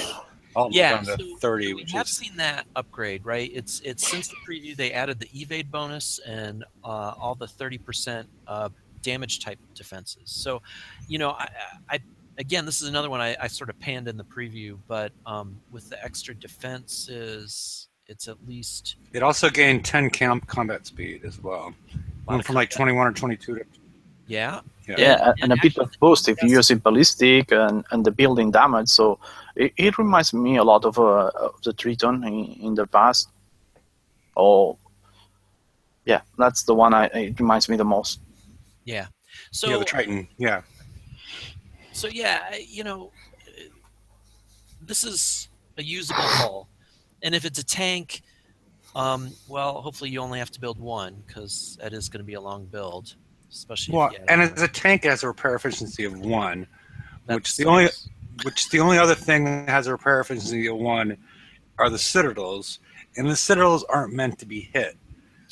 [SPEAKER 3] All down to 30.
[SPEAKER 2] We have seen that upgrade, right? It's since the preview they added the evade bonus and all the 30% damage type defenses. So, I again, this is another one I sort of panned in the preview, but with the extra defenses, it's at least...
[SPEAKER 3] It also gained 10 combat speed as well. Went from like 21 or 22 to...
[SPEAKER 1] Yeah, and a bit of boost if you use it ballistic and the building damage. So it reminds me a lot of the Triton in the past. Oh, yeah, that's the one it reminds me the most.
[SPEAKER 2] Yeah. So
[SPEAKER 3] yeah, the Triton. Yeah.
[SPEAKER 2] So yeah, this is a usable hull, and if it's a tank, well, hopefully you only have to build 1 because that is going to be a long build, especially.
[SPEAKER 3] Well, and as a tank, it has a repair efficiency of 1, which the only other thing that has a repair efficiency of 1 are the Citadels, and the Citadels aren't meant to be hit.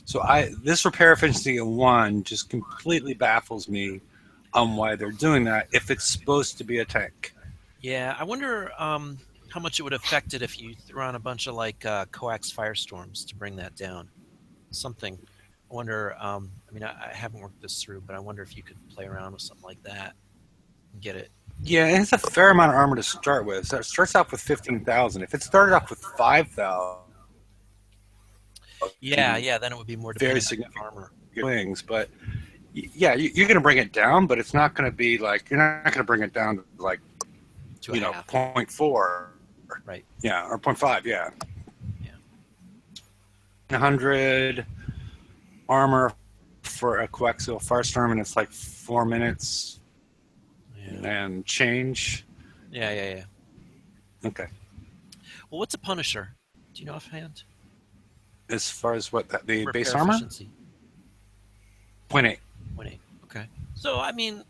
[SPEAKER 3] So this repair efficiency of 1 just completely baffles me on why they're doing that if it's supposed to be a tank.
[SPEAKER 2] Yeah, I wonder how much it would affect it if you threw on a bunch of coax firestorms to bring that down. Something. I wonder. I haven't worked this through, but I wonder if you could play around with something like that and get it.
[SPEAKER 3] Yeah, it has a fair amount of armor to start with. So it starts off with 15,000. If it started off with 5,000.
[SPEAKER 2] Yeah, then it would be more
[SPEAKER 3] very significant armor wings, but yeah, you're going to bring it down, but it's not going to be like you're not going to bring it down to 0.4,
[SPEAKER 2] right?
[SPEAKER 3] Yeah, or 0.5, yeah. 100 armor, for a coaxial firestorm, and it's like 4 minutes and change.
[SPEAKER 2] Yeah.
[SPEAKER 3] Okay.
[SPEAKER 2] Well, what's a Punisher? Do you know offhand?
[SPEAKER 3] As far as what the
[SPEAKER 2] Repair
[SPEAKER 3] base armor?
[SPEAKER 2] efficiency.
[SPEAKER 3] 0.8.
[SPEAKER 2] 0.8. Okay. So I mean,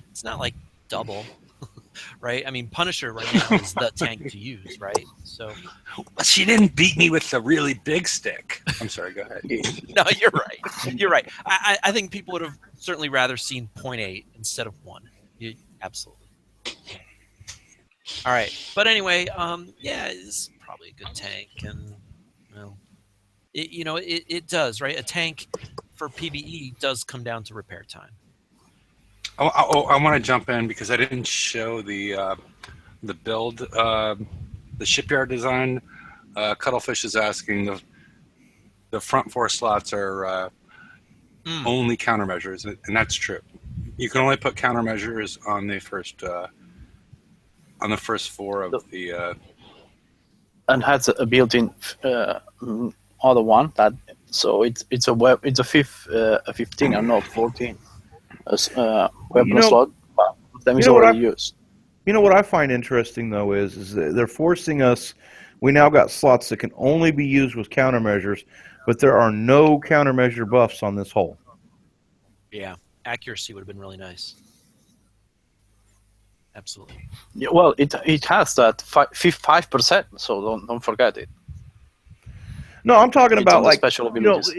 [SPEAKER 2] it's not like double, right? I mean, Punisher right now is the tank to use, right? So
[SPEAKER 3] She didn't beat me with the really big stick. I'm sorry. Go ahead.
[SPEAKER 2] no, you're right. You're right. I think people would have certainly rather seen 0.8 instead of 1. Absolutely. All right. But anyway, yeah, it's probably a good tank, and well, it does, right? A tank for PvE does come down to repair time.
[SPEAKER 3] I want to jump in because I didn't show the build, the shipyard design. Cuttlefish is asking the front 4 slots are only countermeasures, and that's true. You can only put countermeasures on the first 4 of the.
[SPEAKER 1] And has a built-in other one that it's a 15 and not 14 weapon slot. But them is already used.
[SPEAKER 4] You know what I find interesting though is that they're forcing us. We now got slots that can only be used with countermeasures, but there are no countermeasure buffs on this hull.
[SPEAKER 2] Yeah, accuracy would have been really nice. Absolutely.
[SPEAKER 1] Yeah, well, it has that 5%, so don't forget it.
[SPEAKER 4] No, I'm talking about like
[SPEAKER 1] special abilities.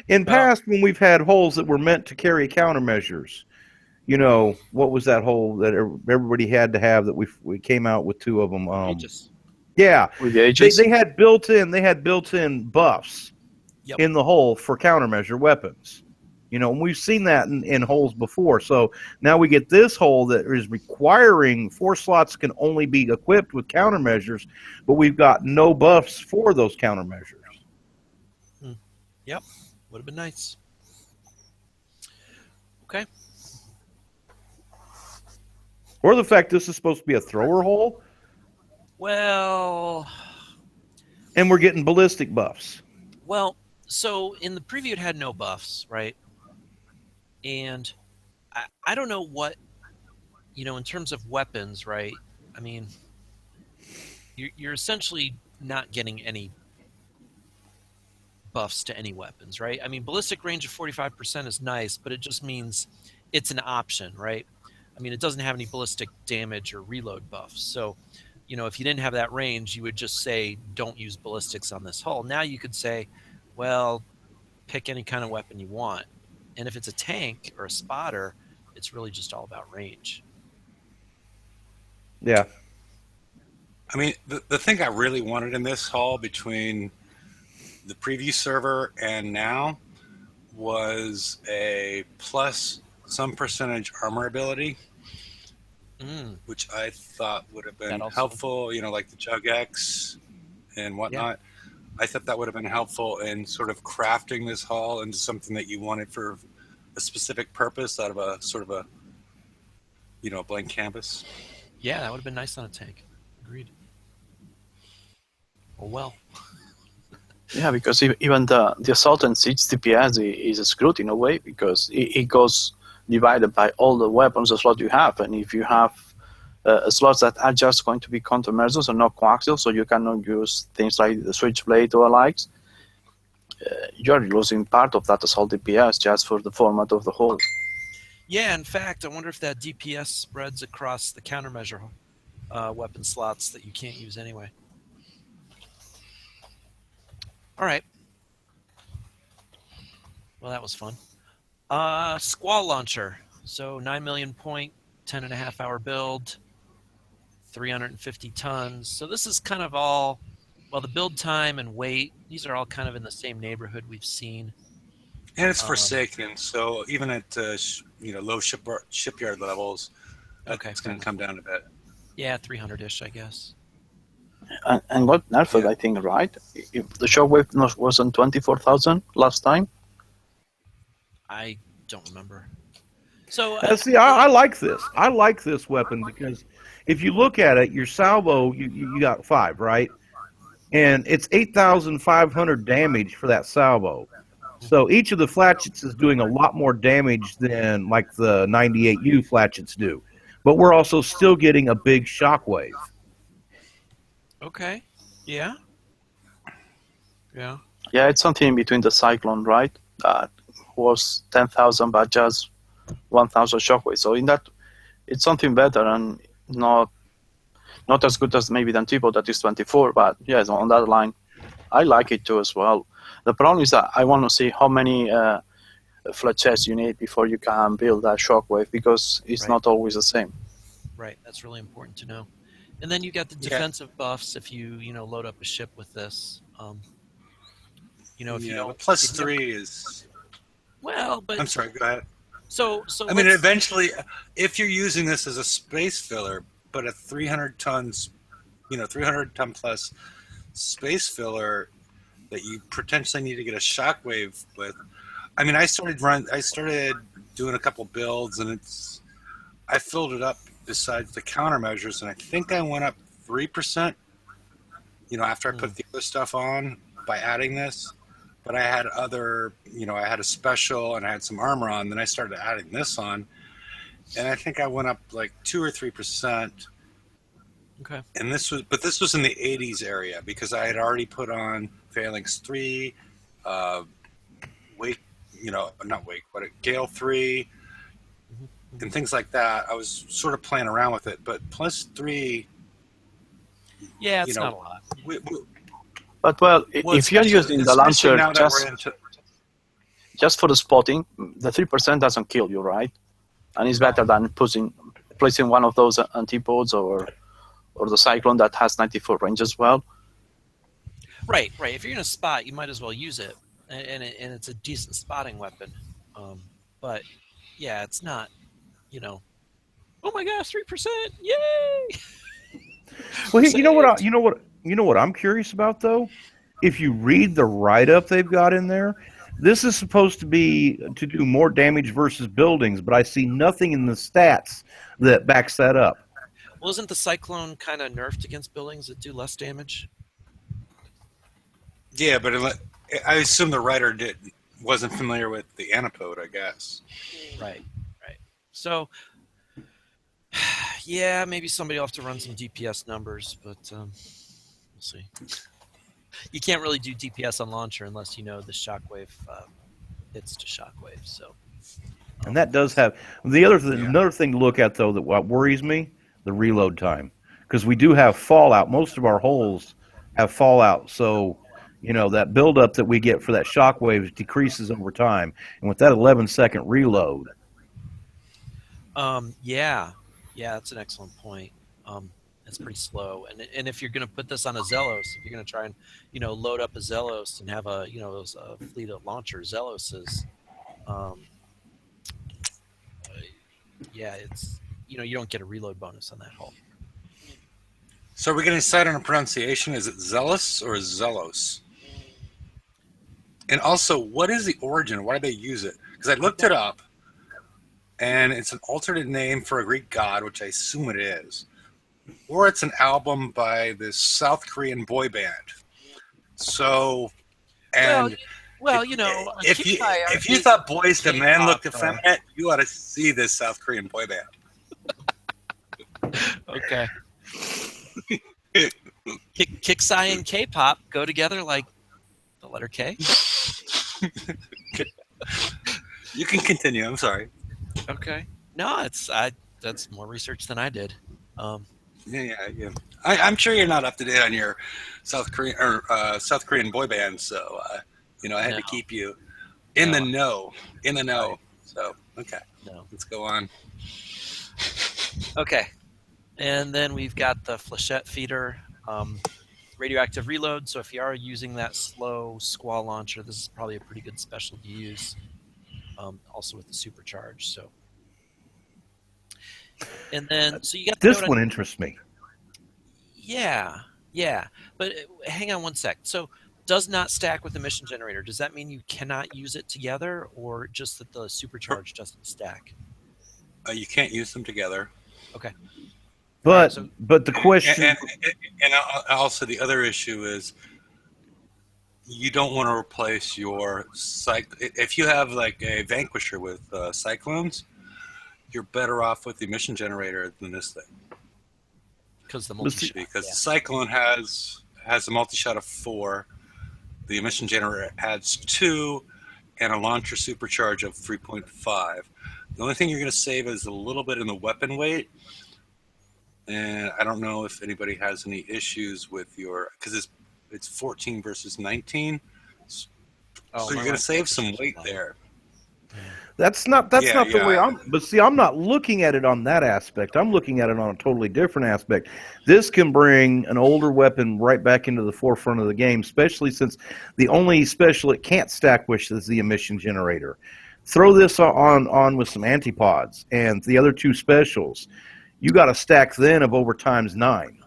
[SPEAKER 4] In past when we've had holes that were meant to carry countermeasures. What was that hole that everybody had to have that we came out with 2 of them?
[SPEAKER 2] Aegis.
[SPEAKER 4] Yeah,
[SPEAKER 1] with the Aegis.
[SPEAKER 4] They had built-in buffs in the hull for countermeasure weapons. And we've seen that in holes before. So now we get this hole that is requiring 4 slots can only be equipped with countermeasures, but we've got no buffs for those countermeasures.
[SPEAKER 2] Yep, would have been nice. Okay.
[SPEAKER 4] Or the fact this is supposed to be a thrower hole.
[SPEAKER 2] Well,
[SPEAKER 4] and we're getting ballistic buffs.
[SPEAKER 2] Well, so in the preview it had no buffs, right? And I don't know what, in terms of weapons, right? I mean, you're essentially not getting any buffs to any weapons, right? I mean, ballistic range of 45% is nice, but it just means it's an option, right? I mean, it doesn't have any ballistic damage or reload buffs. So, if you didn't have that range, you would just say, don't use ballistics on this hull. Now you could say, well, pick any kind of weapon you want. And if it's a tank or a spotter, it's really just all about range.
[SPEAKER 4] Yeah.
[SPEAKER 3] I mean, the thing I really wanted in this hull between the preview server and now was a plus some percentage armor ability, which I thought would have been helpful, like the Jug X and whatnot. Yeah. I thought that would have been helpful in sort of crafting this hull into something that you wanted for a specific purpose out of a sort of a, blank canvas.
[SPEAKER 2] Yeah, that would have been nice on a tank. Agreed. Well.
[SPEAKER 1] Yeah, because even the assault and siege DPS is screwed in a way because it goes divided by all the weapons slot you have, and if you have slots that are just going to be countermeasures and not coaxial, so you cannot use things like the switchblade or likes, you're losing part of that assault DPS just for the format of the whole.
[SPEAKER 2] Yeah, in fact, I wonder if that DPS spreads across the countermeasure weapon slots that you can't use anyway. All right. Well, that was fun. Squall launcher. So 9 million point, 10.5 hour build, 350 tons. So this is kind of all, the build time and weight, these are all kind of in the same neighborhood we've seen.
[SPEAKER 3] And it's Forsaken, so even at low shipyard levels, it's going to come down a bit.
[SPEAKER 2] Yeah, 300-ish, I guess.
[SPEAKER 1] And what nerfed, I think, right? If the shockwave wasn't 24,000 last time.
[SPEAKER 2] I don't remember. So
[SPEAKER 4] see, I like this. I like this weapon because if you look at it, your salvo, you got 5, right? And it's 8,500 damage for that salvo. So each of the flat jets is doing a lot more damage than like the 98U flat jets do. But we're also still getting a big shockwave.
[SPEAKER 2] Okay. Yeah. Yeah.
[SPEAKER 1] Yeah, it's something in between the Cyclone, right? That was 10,000, but just 1,000 shockwave. So in that, it's something better and not as good as maybe than Tipo that is 24. But yes, on that line, I like it too as well. The problem is that I want to see how many flat chests you need before you can build that shockwave, because it's
[SPEAKER 2] Right.
[SPEAKER 1] not always the same.
[SPEAKER 2] Right. That's really important to know. And then you got the
[SPEAKER 3] Yeah.
[SPEAKER 2] defensive buffs if you load up a ship with this. If you
[SPEAKER 3] Yeah,
[SPEAKER 2] don't.
[SPEAKER 3] the plus
[SPEAKER 2] if you don't-
[SPEAKER 3] 3 is.
[SPEAKER 2] Well, but
[SPEAKER 3] I'm sorry, go ahead.
[SPEAKER 2] so
[SPEAKER 3] I mean,
[SPEAKER 2] let's-
[SPEAKER 3] eventually, if you're using this as a space filler, but a 300 tons, 300 ton plus space filler that you potentially need to get a shockwave with. I mean, I started doing a couple builds, and I filled it up besides the countermeasures, and I think I went up 3%. After I put the other stuff on by adding this. But I had I had a special and I had some armor on. Then I started adding this on, and I think I went up like 2 or 3%.
[SPEAKER 2] Okay.
[SPEAKER 3] And this was in the 80s area because I had already put on Phalanx 3, Wake, not Wake, but Gale 3, and things like that. I was sort of playing around with it, but plus 3.
[SPEAKER 2] Yeah, it's not a lot.
[SPEAKER 1] But well, if you're using the launcher just for the spotting, the 3% doesn't kill you, right? And it's better than placing one of those antipodes or the Cyclone that has 94 range as well.
[SPEAKER 2] Right. If you're in a spot, you might as well use it, and it's a decent spotting weapon. But yeah, it's not. Oh my gosh, 3%! Yay!
[SPEAKER 4] Well, you know what I'm curious about though? If you read the write-up they've got in there, this is supposed to be to do more damage versus buildings, but I see nothing in the stats that backs that up.
[SPEAKER 2] Well, isn't the Cyclone kind of nerfed against buildings that do less damage?
[SPEAKER 3] Yeah, but I assume the writer wasn't familiar with the antipode, I guess.
[SPEAKER 2] Right. So, yeah, maybe somebody will have to run some DPS numbers, but we'll see. You can't really do DPS on launcher unless you know the shockwave hits to shockwave. So,
[SPEAKER 4] and that does have another thing to look at though. That what worries me, the reload time, because we do have fallout. Most of our holes have fallout, so that buildup that we get for that shockwave decreases over time. And with that 11-second reload,
[SPEAKER 2] yeah, that's an excellent point. It's pretty slow, and if you're going to put this on a Zelos, if you're going to try and load up a Zelos and have a those fleet of launcher Zeloses, yeah, it's you don't get a reload bonus on that hull.
[SPEAKER 3] So are we going to decide on a pronunciation? Is it Zealous or Zelos? And also, what is the origin? Why do they use it? Because I looked it up, and it's an alternate name for a Greek god, which I assume it is. Or it's an album by this South Korean boy band. So, and
[SPEAKER 2] well,
[SPEAKER 3] if you thought Boys to Men looked effeminate, you ought to see this South Korean boy band.
[SPEAKER 2] Okay. Kixai and K-pop go together like the letter K.
[SPEAKER 3] You can continue. I'm sorry.
[SPEAKER 2] Okay. No, that's more research than I did.
[SPEAKER 3] Yeah. I'm sure you're not up to date on your South Korean boy band, so I had to keep you in the know. Right. So okay, let's go on.
[SPEAKER 2] Okay, and then we've got the flechette feeder, radioactive reload. So if you are using that slow squall launcher, this is probably a pretty good special to use. Also with the supercharge. So. And then, so you got
[SPEAKER 4] this one interests me.
[SPEAKER 2] Yeah, but hang on one sec. So, does not stack with the mission generator. Does that mean you cannot use it together, or just that the supercharge doesn't stack?
[SPEAKER 3] You can't use them together.
[SPEAKER 2] Okay.
[SPEAKER 4] But the question,
[SPEAKER 3] and also the other issue is you don't want to replace your if you have like a Vanquisher with Cyclones, you're better off with the emission generator than this thing.
[SPEAKER 2] Because the multi-shot.
[SPEAKER 3] Because the Cyclone has a multi-shot of 4, the emission generator adds 2, and a launcher supercharge of 3.5. The only thing you're going to save is a little bit in the weapon weight, and I don't know if anybody has any issues with your, because it's 14 versus 19, so you're going to save some weight there.
[SPEAKER 4] That's not the way but see, I'm not looking at it on that aspect. I'm looking at it on a totally different aspect. This can bring an older weapon right back into the forefront of the game, especially since the only special it can't stack with is the emission generator. Throw this on with some antipods and the other 2 specials. You got a stack then of over times 9.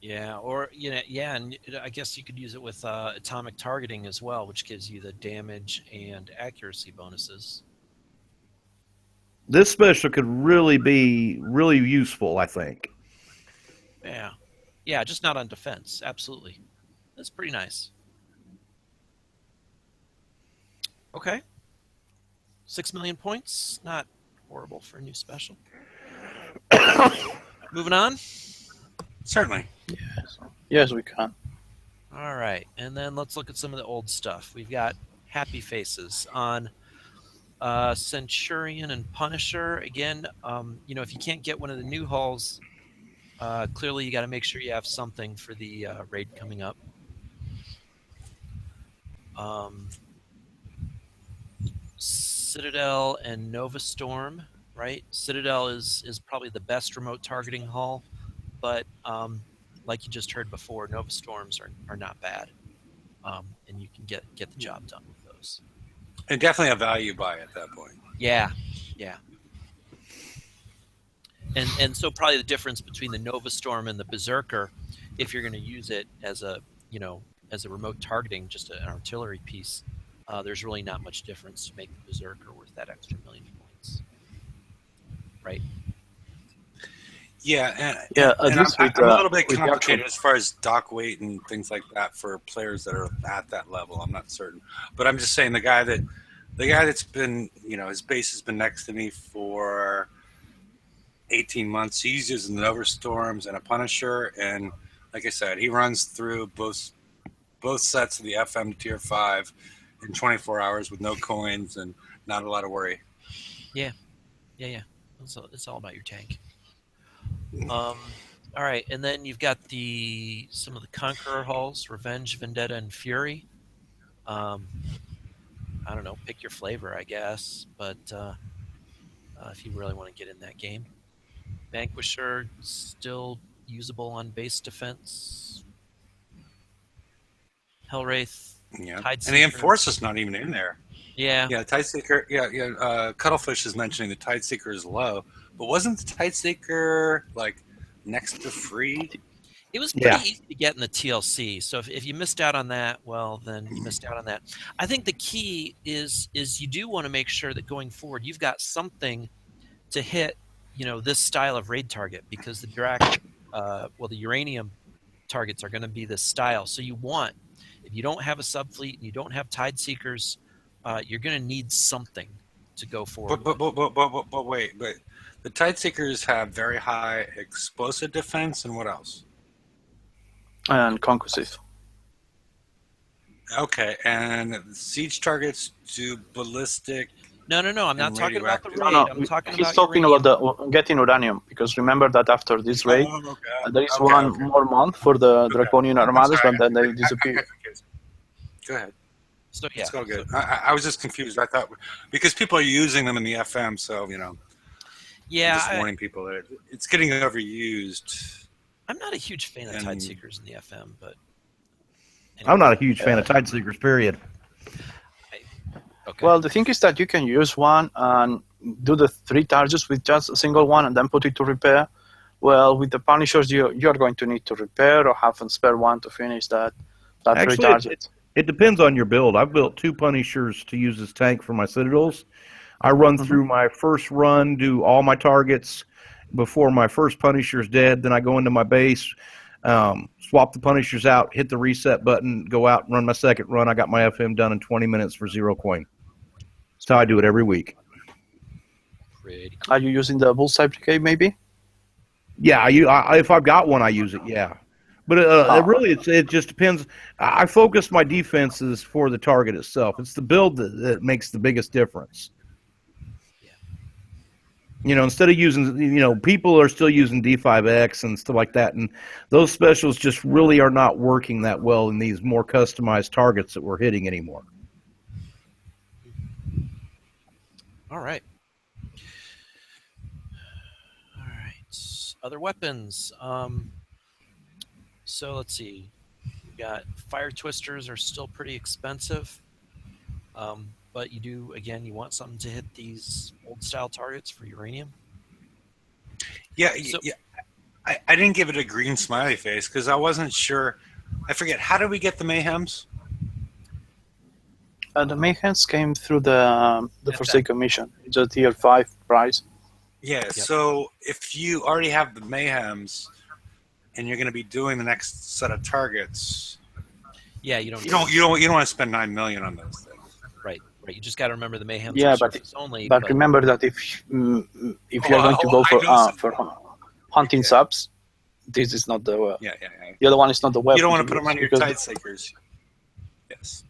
[SPEAKER 2] Yeah, or and I guess you could use it with atomic targeting as well, which gives you the damage and accuracy bonuses.
[SPEAKER 4] This special could really be really useful, I think.
[SPEAKER 2] Yeah, just not on defense. Absolutely, that's pretty nice. Okay, 6 million points, not horrible for a new special. Moving on.
[SPEAKER 3] Certainly.
[SPEAKER 1] Yes, we can.
[SPEAKER 2] All right, and then let's look at some of the old stuff. We've got happy faces on Centurion and Punisher. Again, if you can't get one of the new hulls, clearly you got to make sure you have something for the raid coming up. Citadel and Nova Storm, right? Citadel is probably the best remote targeting hull, but like you just heard before, Nova Storms are not bad, and you can get the job done with those.
[SPEAKER 3] And definitely a value buy at that point.
[SPEAKER 2] Yeah. And so probably the difference between the Nova Storm and the Berserker, if you're going to use it as a remote targeting, just an artillery piece, there's really not much difference to make the Berserker worth that extra 1 million points, right?
[SPEAKER 3] Yeah,
[SPEAKER 1] I'm
[SPEAKER 3] a little bit complicated as far as dock weight and things like that for players that are at that level. I'm not certain, but I'm just saying the guy that's been, his base has been next to me for 18 months. He uses the Nova Storms and a Punisher, and like I said, he runs through both sets of the FM Tier 5 in 24 hours with no coins and not a lot of worry.
[SPEAKER 2] Yeah. It's all about your tank. All right, and then you've got some of the Conqueror hulls, Revenge, Vendetta, and Fury. I don't know, pick your flavor, I guess, but if you really want to get in that game. Vanquisher, still usable on base defense. Hellwraith,
[SPEAKER 3] yeah,
[SPEAKER 2] Tideseeker.
[SPEAKER 3] And the Enforcer's not even in there.
[SPEAKER 2] Yeah.
[SPEAKER 3] Yeah, Tideseeker, Cuttlefish is mentioning the Tideseeker is low, but wasn't the Tideseeker like next to free?
[SPEAKER 2] It was pretty easy to get in the TLC, so if you missed out on that, well, then you missed out on that. I think the key is you do want to make sure that going forward you've got something to hit, this style of raid target, because the the uranium targets are going to be this style. So you want, if you don't have a subfleet and you don't have Tideseekers, you're going to need something to go forward.
[SPEAKER 3] But wait, the Tideseekers have very high explosive defense, and what else?
[SPEAKER 1] And concussive.
[SPEAKER 3] Okay, and siege targets do ballistic.
[SPEAKER 2] No. I'm not talking about the raid.
[SPEAKER 1] No,
[SPEAKER 2] I'm talking
[SPEAKER 1] he's
[SPEAKER 2] about
[SPEAKER 1] talking
[SPEAKER 2] uranium.
[SPEAKER 1] about getting uranium, because remember that after this raid, there is one
[SPEAKER 3] Okay.
[SPEAKER 1] more month for the Draconian Armadas, but then they disappear.
[SPEAKER 3] Go ahead.
[SPEAKER 2] So, yeah.
[SPEAKER 3] It's all good. I was just confused. I thought because people are using them in the FM, so
[SPEAKER 2] Yeah,
[SPEAKER 3] I'm just warning people that it's getting overused.
[SPEAKER 2] I'm not a huge fan of Tideseekers in the FM, but
[SPEAKER 4] anyway. I'm not a huge fan of Tideseekers, period.
[SPEAKER 1] Okay. Well, the thing is that you can use one and do the 3 targets with just a single one and then put it to repair. Well, with the Punishers, you're going to need to repair or have a spare one to finish that 3 targets.
[SPEAKER 4] It depends on your build. I've built 2 Punishers to use as tank for my Citadels. I run through my first run, do all my targets before my first Punisher's dead. Then I go into my base, Swap the Punishers out, hit the reset button, go out, run my second run. I got my FM done in 20 minutes for 0 coin. That's how I do it every week.
[SPEAKER 2] Pretty cool.
[SPEAKER 1] Are you using the bullseye brigade maybe?
[SPEAKER 4] Yeah, if I've got one, I use it. Yeah, but it just depends. I focus my defenses for the target itself. It's the build that makes the biggest difference. Instead of using, people are still using D5X and stuff like that, and those specials just really are not working that well in these more customized targets that we're hitting anymore.
[SPEAKER 2] All right. Other weapons. So let's see. We got fire twisters are still pretty expensive. But you want something to hit these old style targets for uranium.
[SPEAKER 3] Yeah, I didn't give it a green smiley face because I wasn't sure. I forget, how did we get the Mayhems?
[SPEAKER 1] The Mayhems came through the Forsaken mission. It's a tier 5 prize.
[SPEAKER 3] Yeah, yep. So if you already have the Mayhems and you're going to be doing the next set of targets,
[SPEAKER 2] yeah, you don't
[SPEAKER 3] want to spend $9 million on those things.
[SPEAKER 2] Right. You just got to remember the Mayhems
[SPEAKER 1] are
[SPEAKER 2] surface only.
[SPEAKER 1] But remember that if you're going to go for hunting subs, this is not the the other one is not the weapon.
[SPEAKER 3] You don't want to put them on your Tideseekers. Yes.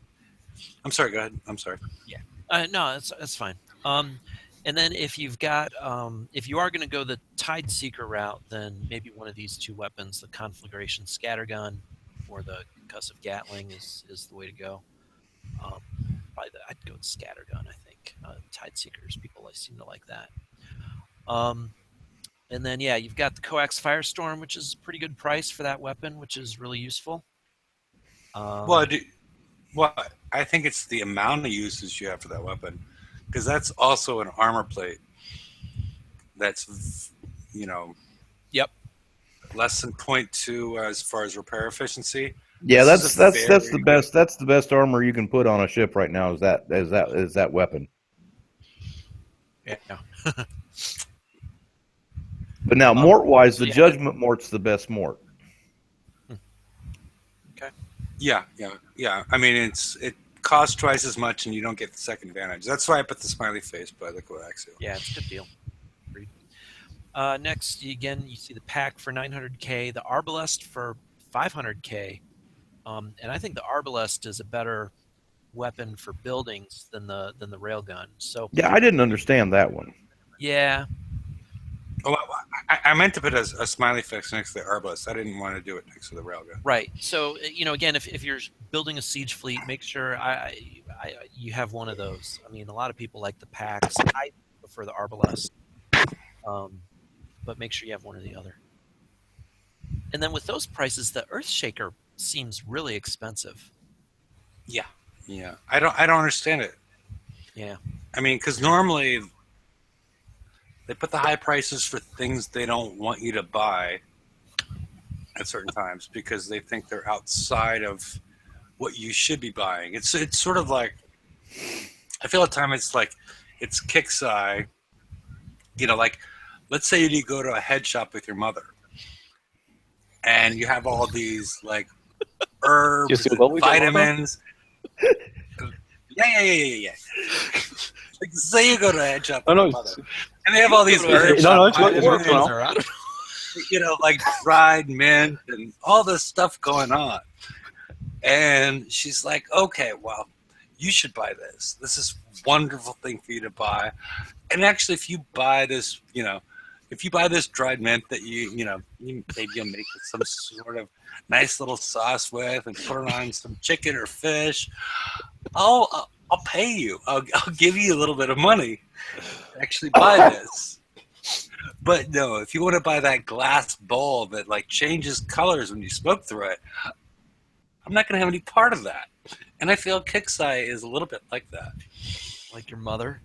[SPEAKER 3] I'm sorry. Go ahead. I'm sorry.
[SPEAKER 2] Yeah. No, that's fine. And then if you've got, if you are going to go the Tideseeker route, then maybe one of these two weapons, the Conflagration Scattergun or the Concussive Gatling, is the way to go. I'd go with Scattergun, I think. Tideseekers, people seem to like that. And then, you've got the Coax Firestorm, which is a pretty good price for that weapon, which is really useful.
[SPEAKER 3] I think it's the amount of uses you have for that weapon, because that's also an armor plate that's,
[SPEAKER 2] yep,
[SPEAKER 3] less than 0.2 as far as repair efficiency.
[SPEAKER 4] Yeah, that's the best. That's the best armor you can put on a ship right now. Is that weapon?
[SPEAKER 2] Yeah.
[SPEAKER 4] But now, mort-wise, the Judgment Mort's the best mort.
[SPEAKER 2] Okay.
[SPEAKER 3] Yeah. I mean, it costs twice as much, and you don't get the second advantage. That's why I put the smiley face by the coaxial.
[SPEAKER 2] Yeah, it's a good deal. Next, again, you see the pack for 900K, the Arbalest for 500K. And I think the Arbalest is a better weapon for buildings than the railgun. So
[SPEAKER 4] yeah, I didn't understand that one.
[SPEAKER 2] Yeah.
[SPEAKER 3] Oh, I meant to put a smiley face next to the Arbalest. I didn't want to do it next to the railgun.
[SPEAKER 2] Right. So again, if you're building a siege fleet, make sure you have one of those. I mean, a lot of people like the packs. I prefer the Arbalest, but make sure you have one or the other. And then with those prices, the Earthshaker seems really expensive.
[SPEAKER 3] Yeah. I don't understand it.
[SPEAKER 2] Yeah.
[SPEAKER 3] I mean, because normally they put the high prices for things they don't want you to buy at certain times because they think they're outside of what you should be buying. It's sort of like, I feel at times it's Kixeye. Like, let's say you go to a head shop with your mother, and you have all these herbs, and vitamins. Yeah. Like, say you go to a head shop with your mother, and they have all these herbs. Like dried mint and all this stuff going on. And she's like, okay, well, you should buy this. This is a wonderful thing for you to buy. And actually, if you buy this, if you buy this dried mint that maybe you'll make some sort of nice little sauce with and put it on some chicken or fish, I'll pay you. I'll give you a little bit of money to actually buy this. But no, if you want to buy that glass bowl that changes colors when you smoke through it, I'm not going to have any part of that. And I feel Kixeye is a little bit like that.
[SPEAKER 2] Like your mother?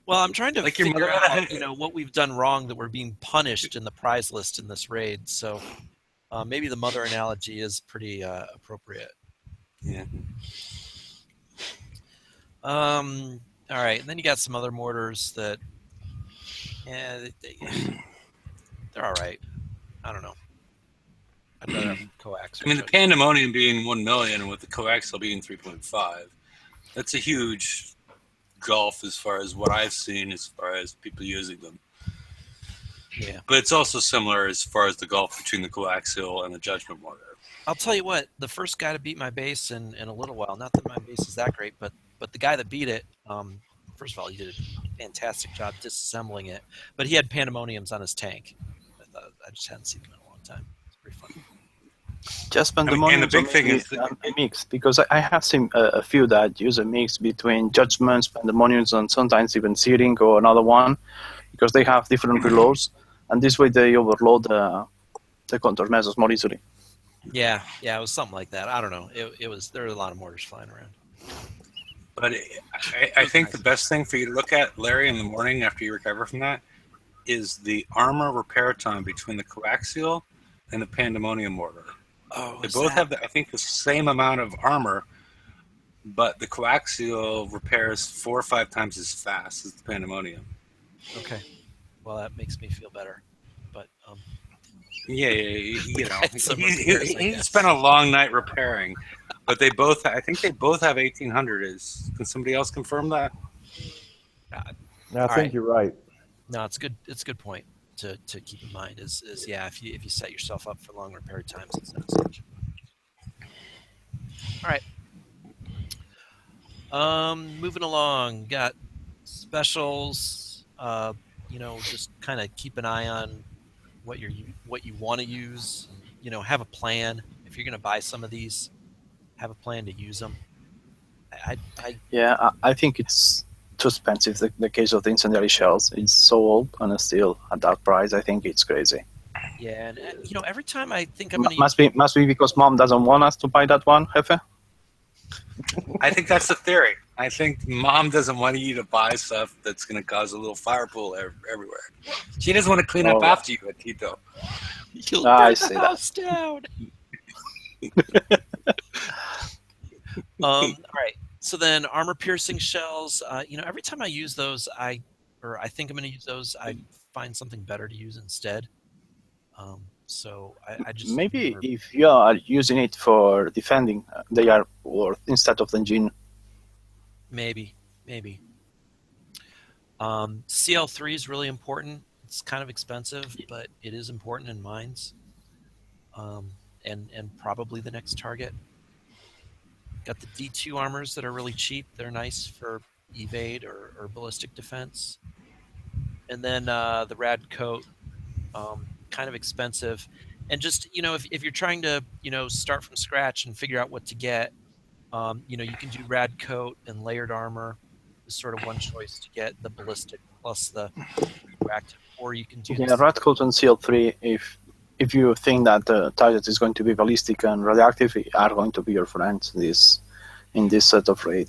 [SPEAKER 2] Well, I'm trying to figure out, what we've done wrong that we're being punished in the prize list in this raid. So maybe the mother analogy is pretty appropriate.
[SPEAKER 3] Yeah.
[SPEAKER 2] All right, and then you got some other mortars that, they're all right. I don't know. I'd rather have coax.
[SPEAKER 3] I mean, the Pandemonium being 1 million and with the coaxial being 3.5, that's a huge gulf as far as what I've seen as far as people using them.
[SPEAKER 2] Yeah.
[SPEAKER 3] But it's also similar as far as the gulf between the coaxial and the Judgment Mortar.
[SPEAKER 2] I'll tell you what, the first guy to beat my base in a little while, not that my base is that great, but the guy that beat it, first of all, he did a fantastic job disassembling it, but he had Pandemoniums on his tank. I just hadn't seen them in a long time. It's pretty funny.
[SPEAKER 1] Just
[SPEAKER 3] and
[SPEAKER 1] Pandemonium
[SPEAKER 3] the big thing is
[SPEAKER 1] a mix, because I have seen a few that use a mix between Judgments, Pandemoniums, and sometimes even Searing or another one, because they have different reloads, and this way they overload the countermeasures more easily.
[SPEAKER 2] Yeah, it was something like that. I don't know. It was, there were a lot of mortars flying around.
[SPEAKER 3] But I think the best thing for you to look at, Larry, in the morning after you recover from that, is the armor repair time between the coaxial and the Pandemonium mortar.
[SPEAKER 2] Oh,
[SPEAKER 3] They both have, I think, the same amount of armor, but the coaxial repairs 4 or 5 times as fast as the Pandemonium.
[SPEAKER 2] Okay. Well, that makes me feel better. But
[SPEAKER 3] Yeah, you know,
[SPEAKER 2] Some repairs, I
[SPEAKER 3] he
[SPEAKER 2] guess.
[SPEAKER 3] spent a long night repairing, but they both, I think they both have 1800. Can somebody else confirm that?
[SPEAKER 4] I
[SPEAKER 2] All
[SPEAKER 4] think
[SPEAKER 2] right.
[SPEAKER 4] you're right.
[SPEAKER 2] no, it's good. It's a good point to keep in mind. Is yeah, if you set yourself up for long repair times, it's not such. All right. Moving along, got specials. Just kind of keep an eye on what you want to use. Have a plan. If you're going to buy some of these, have a plan to use them.
[SPEAKER 1] Yeah, I think it's too expensive. The case of the incendiary shells, it's so old and it's still at that price. I think it's crazy.
[SPEAKER 2] Yeah, and every time I think I'm going to
[SPEAKER 1] Must be because mom doesn't want us to buy that one, Jefe.
[SPEAKER 3] I think that's the theory. I think mom doesn't want you to buy stuff that's going to cause a little fire pool everywhere. She doesn't want to clean up after you at Tito.
[SPEAKER 2] you'll
[SPEAKER 1] I
[SPEAKER 2] burn
[SPEAKER 1] see
[SPEAKER 2] the
[SPEAKER 1] that.
[SPEAKER 2] house down. All right. So then armor piercing shells, every time I use those, I think I'm going to use those, I find something better to use instead. So I just
[SPEAKER 1] Maybe if you are using it for defending, they are worth instead of the engine.
[SPEAKER 2] maybe. CL3 is really important. It's kind of expensive, but it is important in mines. And probably the next target. Got the D2 armors that are really cheap. They're nice for evade or ballistic defense. And then the rad coat, kind of expensive. And just, if you're trying to, start from scratch and figure out what to get, you can do rad coat and layered armor is sort of one choice to get the ballistic plus the radioactive, or you can do
[SPEAKER 1] Rat coat and CL3, if you think that the target is going to be ballistic and radioactive, are going to be your friends in this set of raid.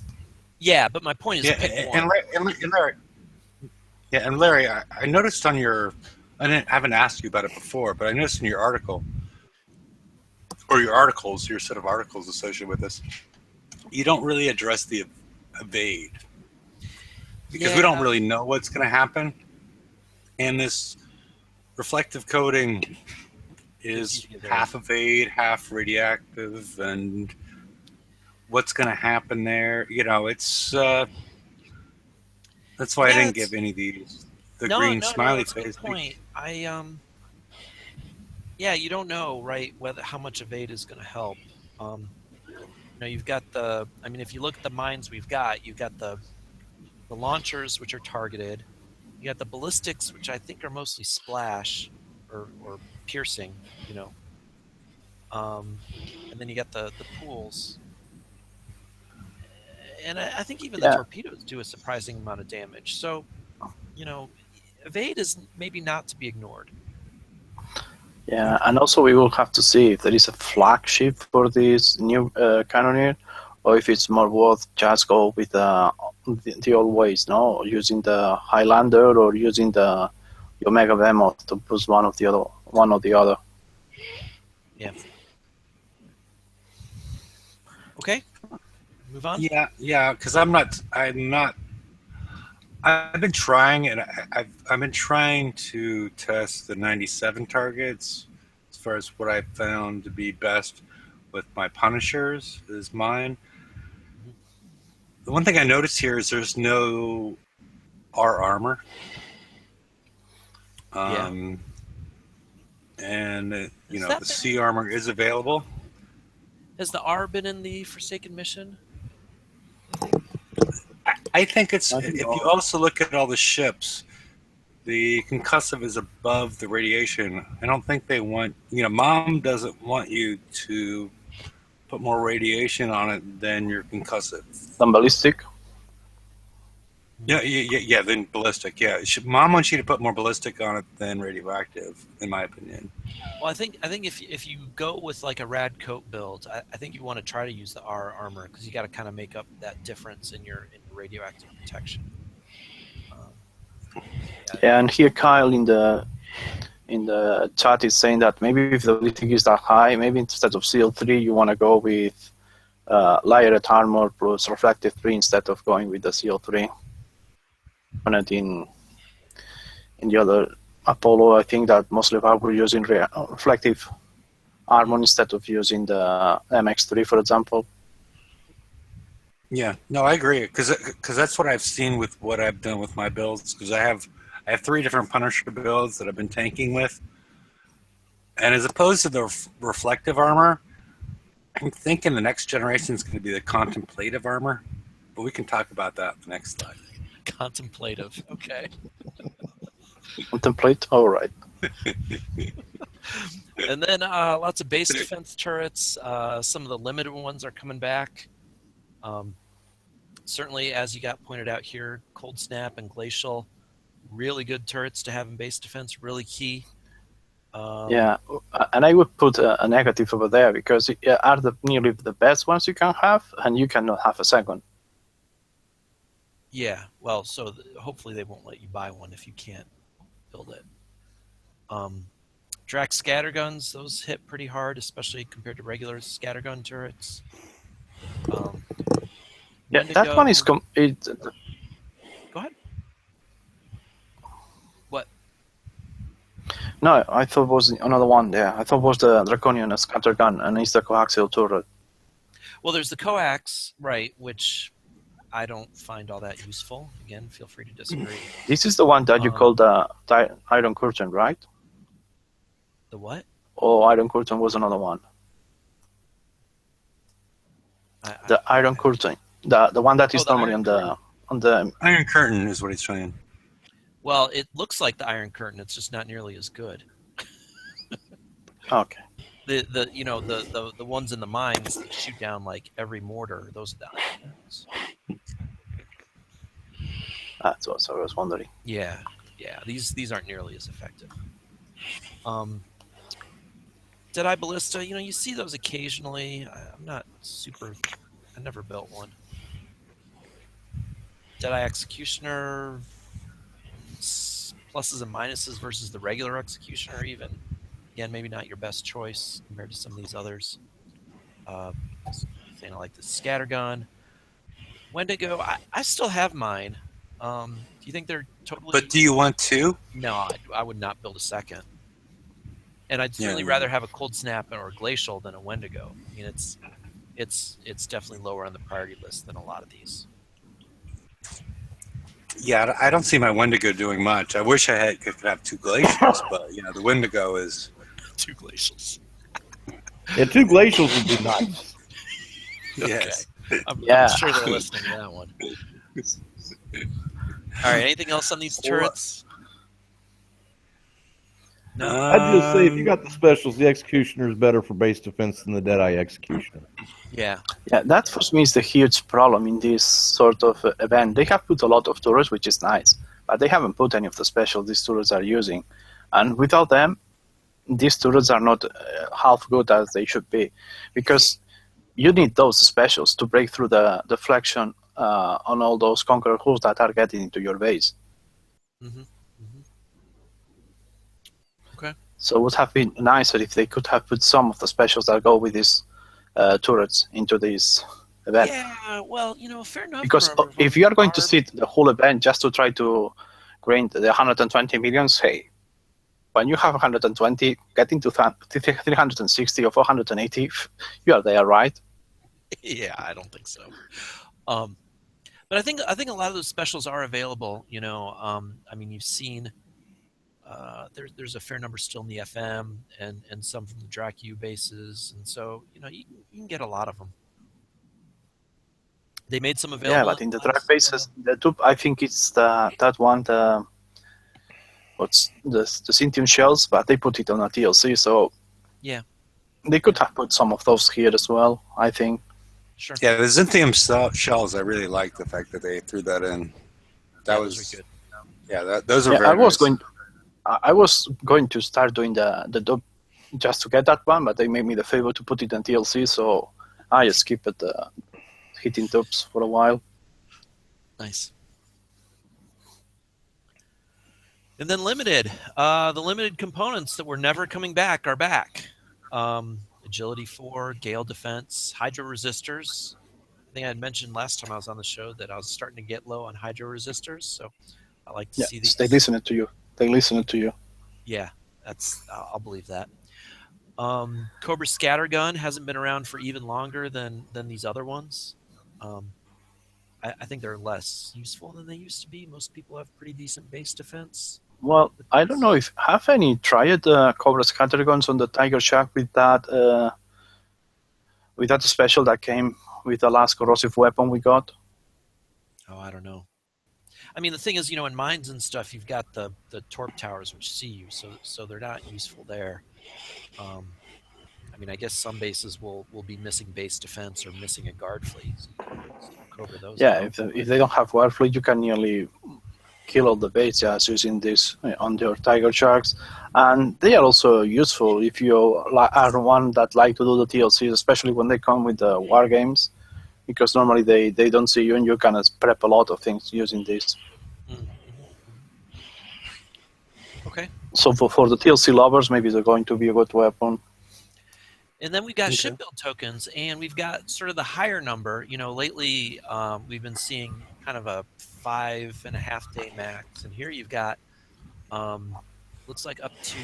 [SPEAKER 2] Yeah, but my point is pick one.
[SPEAKER 3] And Larry, I noticed on your, I haven't asked you about it before, but I noticed in your article, or your set of articles associated with this, you don't really address the evade. Because we don't really know what's going to happen. And this reflective coating is half evade, half radioactive, and what's going to happen there? It's that's why I didn't give any of these green smiley face.
[SPEAKER 2] Point. You don't know, right, how much evade is going to help. You've got if you look at the mines you've got the launchers, which are targeted. You got the ballistics, which I think are mostly splash or piercing, and then you got the pools. And I think even the torpedoes do a surprising amount of damage. So, evade is maybe not to be ignored.
[SPEAKER 1] Yeah, and also we will have to see if there is a flagship for this new cannoneer, or if it's more worth just go with the old ways, using the Highlander or using the Omega Behemoth to boost one or the other.
[SPEAKER 2] Yeah. Okay. Move on.
[SPEAKER 3] Yeah, because I've been trying, and I've been trying to test the 97 targets far as what I found to be best with my Punishers is mine. The one thing I noticed here is there's no R armor. And the C armor is available.
[SPEAKER 2] Has the R been in the Forsaken mission?
[SPEAKER 3] I think it's. If you also look at all the ships, the concussive is above the radiation. I don't think they want. Mom doesn't want you to put more radiation on it than your concussive.
[SPEAKER 1] Than ballistic.
[SPEAKER 3] Yeah. Than ballistic. Yeah, Mom wants you to put more ballistic on it than radioactive, in my opinion.
[SPEAKER 2] Well, I think if you go with like a rad coat build, I think you want to try to use the R armor because you got to kind of make up that difference in your radioactive protection.
[SPEAKER 1] And here Kyle in the chat is saying that maybe if the ballistic is that high, maybe instead of CL3 you want to go with layered armor plus reflective 3 instead of going with the CL3. And in the other Apollo, I think that mostly we're using reflective armor instead of using the MX3, for example.
[SPEAKER 3] Yeah, no, I agree because that's what I've seen with what I've done with my builds. Because I have 3 different Punisher builds that I've been tanking with, and as opposed to the reflective armor, I'm thinking the next generation is going to be the contemplative armor. But we can talk about that the next slide.
[SPEAKER 2] Contemplative, okay.
[SPEAKER 1] Contemplate, all right.
[SPEAKER 2] And then lots of base defense turrets. Some of the limited ones are coming back. Certainly, as you got pointed out here, Cold Snap and Glacial, really good turrets to have in base defense, really key.
[SPEAKER 1] Yeah, and I would put a negative over there because are nearly the best ones you can have, and you cannot have a second.
[SPEAKER 2] Yeah, well, so hopefully they won't let you buy one if you can't build it. Drax scatterguns, those hit pretty hard, especially compared to regular scattergun turrets.
[SPEAKER 1] Yeah, that one is... Go
[SPEAKER 2] ahead. What?
[SPEAKER 1] No, I thought it was another one there. I thought it was the Draconian scattergun, and it's the coaxial turret.
[SPEAKER 2] Well, there's the coax, right, which I don't find all that useful. Again, feel free to disagree.
[SPEAKER 1] This is the one that you call the Iron Curtain, right?
[SPEAKER 2] The what?
[SPEAKER 1] Oh, Iron Curtain was another one. The Iron Curtain. The one that is normally on the
[SPEAKER 3] Iron Curtain is what he's saying.
[SPEAKER 2] Well, it looks like the Iron Curtain. It's just not nearly as good.
[SPEAKER 1] Okay.
[SPEAKER 2] The ones in the mines that shoot down like every mortar. Those are the Iron Curtains.
[SPEAKER 1] That's what I was wondering.
[SPEAKER 2] Yeah. These aren't nearly as effective. Deadeye Ballista. You see those occasionally. I'm not super. I never built one. Deadeye Executioner, pluses and minuses versus the regular Executioner even. Again, maybe not your best choice compared to some of these others. Saying I like the Scattergun. Wendigo, I still have mine. Do you think they're totally...
[SPEAKER 3] But do you want to?
[SPEAKER 2] No, I would not build a second. And I'd certainly rather have a Cold Snap or a Glacial than a Wendigo. I mean, it's definitely lower on the priority list than a lot of these.
[SPEAKER 3] Yeah, I don't see my Wendigo doing much. I wish I could have 2 Glacials, but the Wendigo is
[SPEAKER 2] 2 Glacials.
[SPEAKER 4] Yeah, 2 Glacials would be nice.
[SPEAKER 3] Yes.
[SPEAKER 2] Okay. I'm sure they're listening to that one. All right. Anything else on these turrets?
[SPEAKER 4] No. I'd just say if you got the specials, the Executioner is better for base defense than the Deadeye Executioner.
[SPEAKER 1] Yeah, that for me is the huge problem in this sort of event. They have put a lot of turrets, which is nice, but they haven't put any of the specials these turrets are using. And without them, these turrets are not half good as they should be, because you need those specials to break through the deflection on all those Conqueror hulls that are getting into your base.
[SPEAKER 2] Mm-hmm. Okay.
[SPEAKER 1] So it would have been nicer if they could have put some of the specials that go with these turrets into this event.
[SPEAKER 2] Yeah, well, fair enough.
[SPEAKER 1] Because if you are going to sit the whole event just to try to grind the 120 millions, hey, when you have 120, getting to 360 or 480, you are there, right?
[SPEAKER 2] Yeah, I don't think so. But I think a lot of those specials are available. I mean, you've seen there's a fair number still in the FM and some from the DRACU bases, and so you can get a lot of them. They made some available.
[SPEAKER 1] Yeah, but in the track bases, the two, I think it's that one, what's the Synthium shells, but they put it on a TLC, so
[SPEAKER 2] yeah,
[SPEAKER 1] they could have put some of those here as well, I think.
[SPEAKER 2] Sure.
[SPEAKER 3] Yeah, the Zynthium shells, I really like the fact that they threw that in. That was
[SPEAKER 2] good.
[SPEAKER 3] Yeah, those are very
[SPEAKER 1] I was
[SPEAKER 3] nice.
[SPEAKER 1] I was going to start doing the dub just to get that one, but they made me the favor to put it in TLC, so I just skipped hitting dubs for a while.
[SPEAKER 2] Nice. And then limited. The limited components that were never coming back are back. Agility 4, Gale Defense, Hydro Resistors. I think I had mentioned last time I was on the show that I was starting to get low on Hydro Resistors, so I like to see these.
[SPEAKER 1] They listen to you. They listen to you.
[SPEAKER 2] Yeah, I'll believe that. Cobra Scattergun hasn't been around for even longer than these other ones. I think they're less useful than they used to be. Most people have pretty decent base defense.
[SPEAKER 1] Well, I don't know if have any tried Cobra Scatterguns on the Tiger Shark with that special that came with the last corrosive weapon we got.
[SPEAKER 2] Oh, I don't know. I mean, the thing is, in mines and stuff, you've got the torp towers which see you, so they're not useful there. I mean, I guess some bases will be missing base defense or missing a guard fleet. So you cover those.
[SPEAKER 1] Yeah, if they don't have guard fleet, you can nearly kill all the baits just using this on your Tiger Sharks. And they are also useful if you are one that like to do the TLCs, especially when they come with the war games, because normally they don't see you and you can prep a lot of things using this.
[SPEAKER 2] Mm-hmm. Okay.
[SPEAKER 1] So for the TLC lovers, maybe they're going to be a good weapon.
[SPEAKER 2] And then we've got ship build tokens, and we've got sort of the higher number. Lately we've been seeing kind of a 5.5 day max, and here you've got looks like up to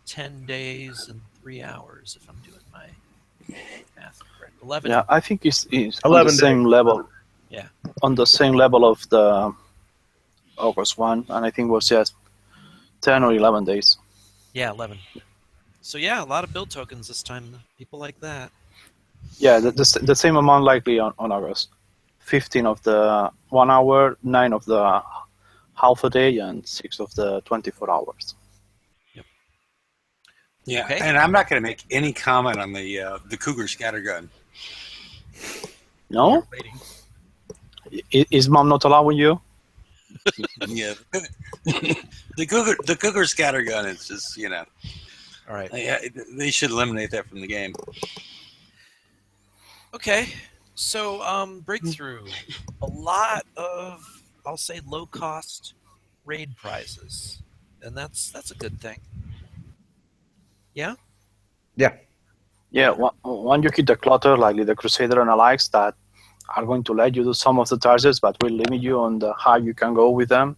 [SPEAKER 2] 10 days and 3 hours, if I'm doing my math correct. 11.
[SPEAKER 1] Yeah, I think it's
[SPEAKER 4] 11
[SPEAKER 1] on the same level.
[SPEAKER 2] Yeah.
[SPEAKER 1] On the same level of the August one, and I think it was just 10 or 11 days.
[SPEAKER 2] Yeah, 11. So yeah, a lot of build tokens this time. People like that.
[SPEAKER 1] Yeah, the same amount likely on August. 15 of the 1 hour, 9 of the half a day, and 6 of the 24 hours.
[SPEAKER 2] Yep.
[SPEAKER 3] Yeah,
[SPEAKER 2] okay.
[SPEAKER 3] And I'm not going to make any comment on the Cougar Scattergun.
[SPEAKER 1] No? Is Mom not allowing you?
[SPEAKER 3] Yeah, the Cougar Scattergun is just
[SPEAKER 2] All right.
[SPEAKER 3] They should eliminate that from the game.
[SPEAKER 2] Okay, so breakthrough, a lot of, I'll say, low-cost raid prizes, and that's a good thing. Yeah.
[SPEAKER 4] Yeah.
[SPEAKER 1] Yeah. One you hit the clutter, like the Crusader and Alex, that are going to let you do some of the targets, but will limit you on the high you can go with them.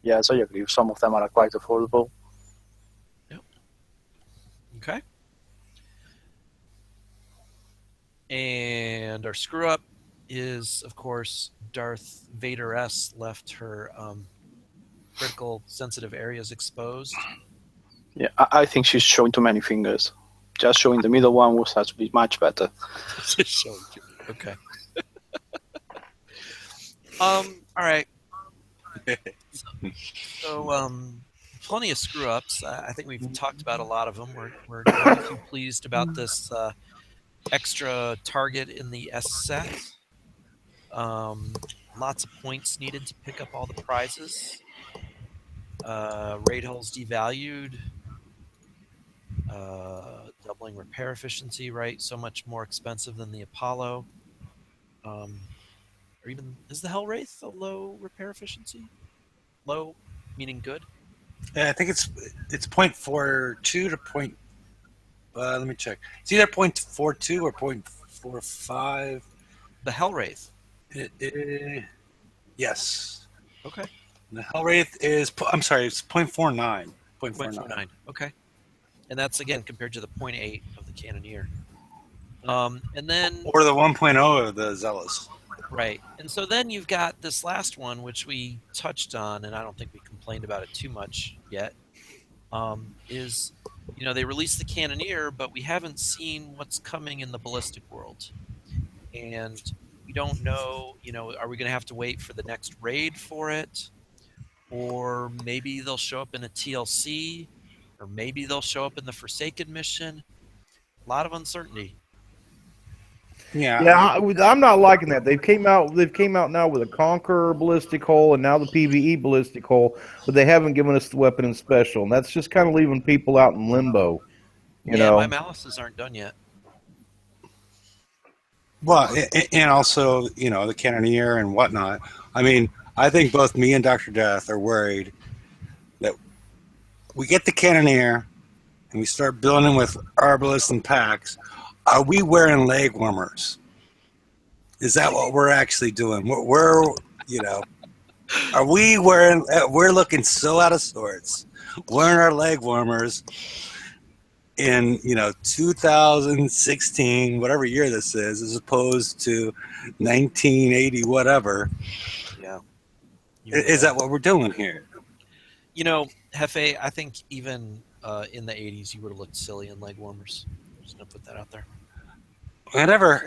[SPEAKER 1] Yeah, so I agree. Some of them are quite affordable.
[SPEAKER 2] Okay. And our screw up is, of course, Darth Vader S left her critical sensitive areas exposed.
[SPEAKER 1] Yeah, I think she's showing too many fingers. Just showing the middle one was actually much better.
[SPEAKER 2] Okay. All right. So plenty of screw ups. I think we've talked about a lot of them. We're not too pleased about this extra target in the S set. Lots of points needed to pick up all the prizes. Raid holes devalued. Doubling repair efficiency, right? So much more expensive than the Apollo. Or even, is the Hellwraith a low repair efficiency? Low meaning good?
[SPEAKER 3] Yeah, I think it's 0.42 to point. Let me check. It's either 0.42 or 0.45.
[SPEAKER 2] The Hellwraith.
[SPEAKER 3] Yes.
[SPEAKER 2] Okay.
[SPEAKER 3] The Hellwraith is. I'm sorry. It's 0.49. 0.49.
[SPEAKER 2] 0.49. Okay. And that's, again, compared to the 0.8 of the Cannoneer. And then...
[SPEAKER 3] Or the 1.0 of the Zealous.
[SPEAKER 2] Right. And so then you've got this last one, which we touched on, and I don't think we complained about it too much yet, is, they released the Cannoneer, but we haven't seen what's coming in the ballistic world. And we don't know, are we going to have to wait for the next raid for it? Or maybe they'll show up in a TLC, or maybe they'll show up in the Forsaken mission. A lot of uncertainty.
[SPEAKER 3] Yeah.
[SPEAKER 4] I'm not liking that. They've came out now with a Conqueror ballistic hull and now the PvE ballistic hull, but they haven't given us the weapon and special, and that's just kind of leaving people out in limbo. You know,
[SPEAKER 2] my malices aren't done yet.
[SPEAKER 3] Well, and also, the Cannoneer and whatnot. I mean, I think both me and Dr. Death are worried that we get the Cannoneer and we start building with Arbalists and packs. Are we wearing leg warmers? Is that what we're actually doing? We're are we wearing? We're looking so out of sorts, wearing our leg warmers in 2016, whatever year this is, as opposed to 1980, whatever.
[SPEAKER 2] Yeah.
[SPEAKER 3] Is that what we're doing here?
[SPEAKER 2] Hefe, I think even in the 80s, you would have looked silly in leg warmers. Just gonna put that out there.
[SPEAKER 3] Whatever,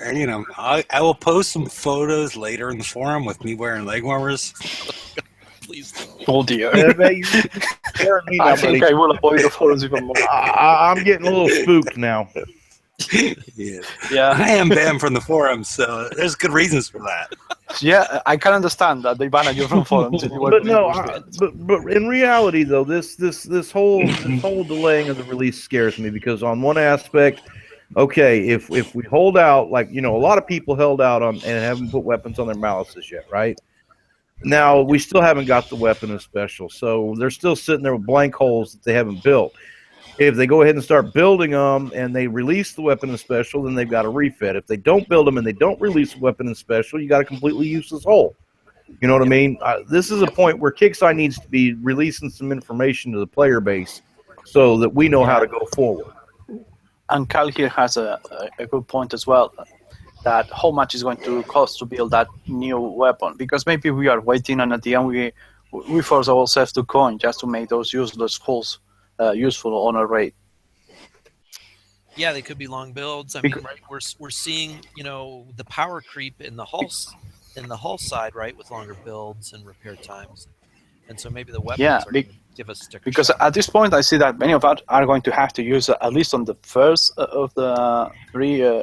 [SPEAKER 3] I will post some photos later in the forum with me wearing leg warmers.
[SPEAKER 2] Please don't.
[SPEAKER 1] Oh dear.
[SPEAKER 4] you're scaring me now,
[SPEAKER 1] I think
[SPEAKER 4] buddy.
[SPEAKER 1] I will avoid the forums even more.
[SPEAKER 4] I'm getting a little spooked now.
[SPEAKER 3] Yeah, I am banned from the forums, so there's good reasons for that.
[SPEAKER 1] Yeah, I can understand that they banned you from forums.
[SPEAKER 4] But no, but in reality though, this whole delaying of the release scares me, because on one aspect, okay, if we hold out, like a lot of people held out on and haven't put weapons on their malices yet, right? Now we still haven't got the weapon and special, so they're still sitting there with blank holes that they haven't built. If they go ahead and start building them and they release the weapon and special, then they've got a refit. If they don't build them and they don't release the weapon and special, you got a completely useless hole. You know what I mean? This is a point where Kickstarter needs to be releasing some information to the player base so that we know how to go forward.
[SPEAKER 1] And Cal here has a good point as well, that how much is going to cost to build that new weapon, because maybe we are waiting and at the end we force ourselves to coin just to make those useless holes useful on a raid.
[SPEAKER 2] Yeah, they could be long builds. I mean, right? We're seeing the power creep in the hull side, right, with longer builds and repair times, and so maybe the weapons are going to give us sticker
[SPEAKER 1] because
[SPEAKER 2] shock.
[SPEAKER 1] at this point I see that many of us are going to have to use at least on the first of the three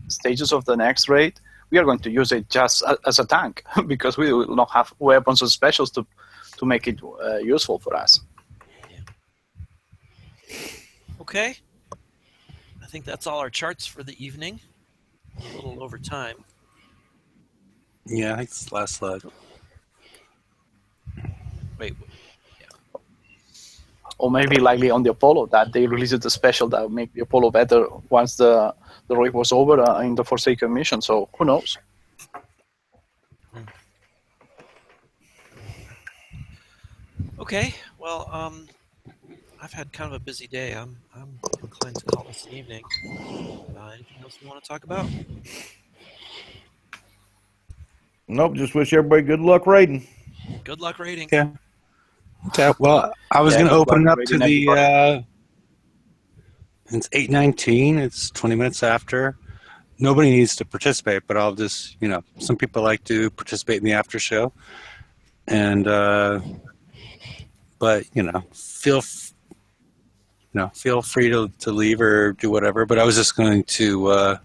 [SPEAKER 1] stages of the next raid, we are going to use it just as a tank because we will not have weapons or specials to make it useful for us.
[SPEAKER 2] Okay, I think that's all our charts for the evening. A little over time.
[SPEAKER 3] Yeah, I think it's the last slide.
[SPEAKER 2] Wait.
[SPEAKER 1] Or maybe likely on the Apollo that they released the special that would make the Apollo better once the raid was over in the Forsaken mission. So who knows?
[SPEAKER 2] Okay. Well, I've had kind of a busy day. I'm inclined to call this an evening. Anything else we want to talk about?
[SPEAKER 4] Nope. Just wish everybody good luck raiding.
[SPEAKER 2] Good luck raiding.
[SPEAKER 3] Yeah. Okay, well, I was going to open it up to the. It's 8:19. It's 20 minutes after. Nobody needs to participate, but I'll just, some people like to participate in the after show, and but feel free to leave or do whatever. But I was just going to,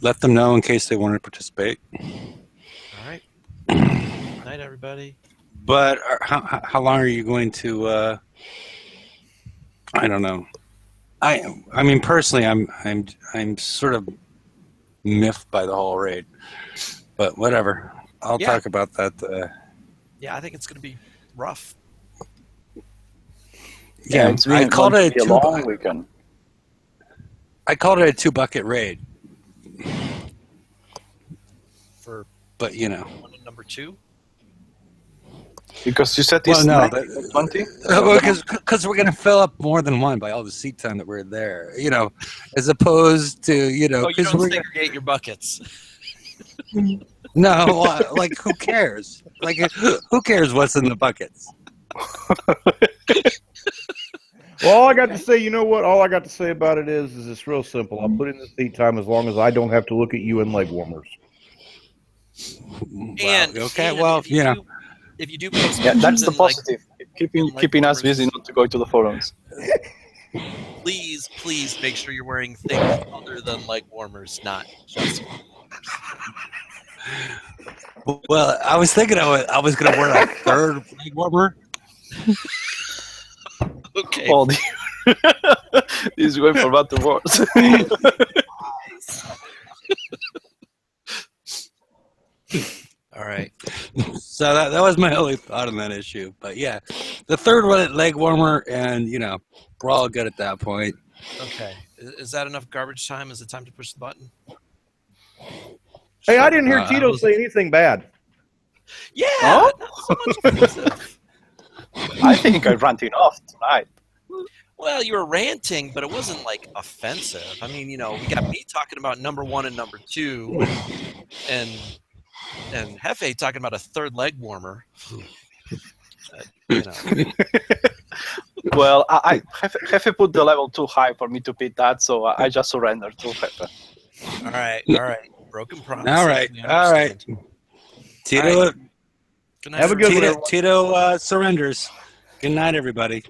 [SPEAKER 3] let them know in case they want to participate.
[SPEAKER 2] All right. Good night, everybody.
[SPEAKER 3] But how long are you going to? I don't know. I mean, personally, I'm sort of miffed by the whole raid. But whatever. I'll talk about that.
[SPEAKER 2] Yeah, I think it's going to be rough.
[SPEAKER 3] Yeah, I called it a
[SPEAKER 1] long weekend.
[SPEAKER 3] I called it a 2-bucket raid.
[SPEAKER 2] For
[SPEAKER 3] but
[SPEAKER 2] one and number 2.
[SPEAKER 1] Because you said
[SPEAKER 3] Well,
[SPEAKER 1] it's
[SPEAKER 3] no,
[SPEAKER 1] 20?
[SPEAKER 3] because we're going to fill up more than one by all the seat time that we're there, as opposed to,
[SPEAKER 2] Oh, you
[SPEAKER 3] because
[SPEAKER 2] don't
[SPEAKER 3] we're
[SPEAKER 2] segregate your buckets.
[SPEAKER 3] no, like who cares? Like who cares what's in the buckets?
[SPEAKER 4] Well, all I got to say, you know what? All I got to say about it is it's real simple. I'll put in the seat time as long as I don't have to look at you in leg warmers.
[SPEAKER 2] And
[SPEAKER 3] okay,
[SPEAKER 2] and
[SPEAKER 3] well,
[SPEAKER 2] if you do post
[SPEAKER 1] Yeah, that's the
[SPEAKER 2] pictures in, like,
[SPEAKER 1] positive.
[SPEAKER 2] in leg
[SPEAKER 1] Keeping us
[SPEAKER 2] warmers,
[SPEAKER 1] busy not to go to the forums.
[SPEAKER 2] please make sure you're wearing things other than leg warmers, not just.
[SPEAKER 3] well, I was thinking I was going to wear a third leg warmer.
[SPEAKER 2] Okay.
[SPEAKER 1] Oh, this is going for better words.
[SPEAKER 2] All right.
[SPEAKER 3] So that was my only thought on that issue. But yeah, the third leg warmer, and we're all good at that point.
[SPEAKER 2] Okay. Is that enough garbage time? Is it time to push the button?
[SPEAKER 4] Hey, I didn't hear Tito say anything bad.
[SPEAKER 2] Yeah.
[SPEAKER 1] Huh?
[SPEAKER 2] Not so much offensive.
[SPEAKER 1] I think I ranted off tonight.
[SPEAKER 2] Well, you were ranting, but it wasn't like offensive. I mean, we got me talking about number 1 and number 2, and Hefe talking about a third leg warmer.
[SPEAKER 1] Well, I Hefe put the level too high for me to beat that, so I just surrendered to Hefe.
[SPEAKER 2] All right. Broken promise.
[SPEAKER 3] All right. Tito,
[SPEAKER 2] Good night,
[SPEAKER 4] Have a good one,
[SPEAKER 2] everybody.
[SPEAKER 4] everyone.
[SPEAKER 3] Tito surrenders. Good night, everybody.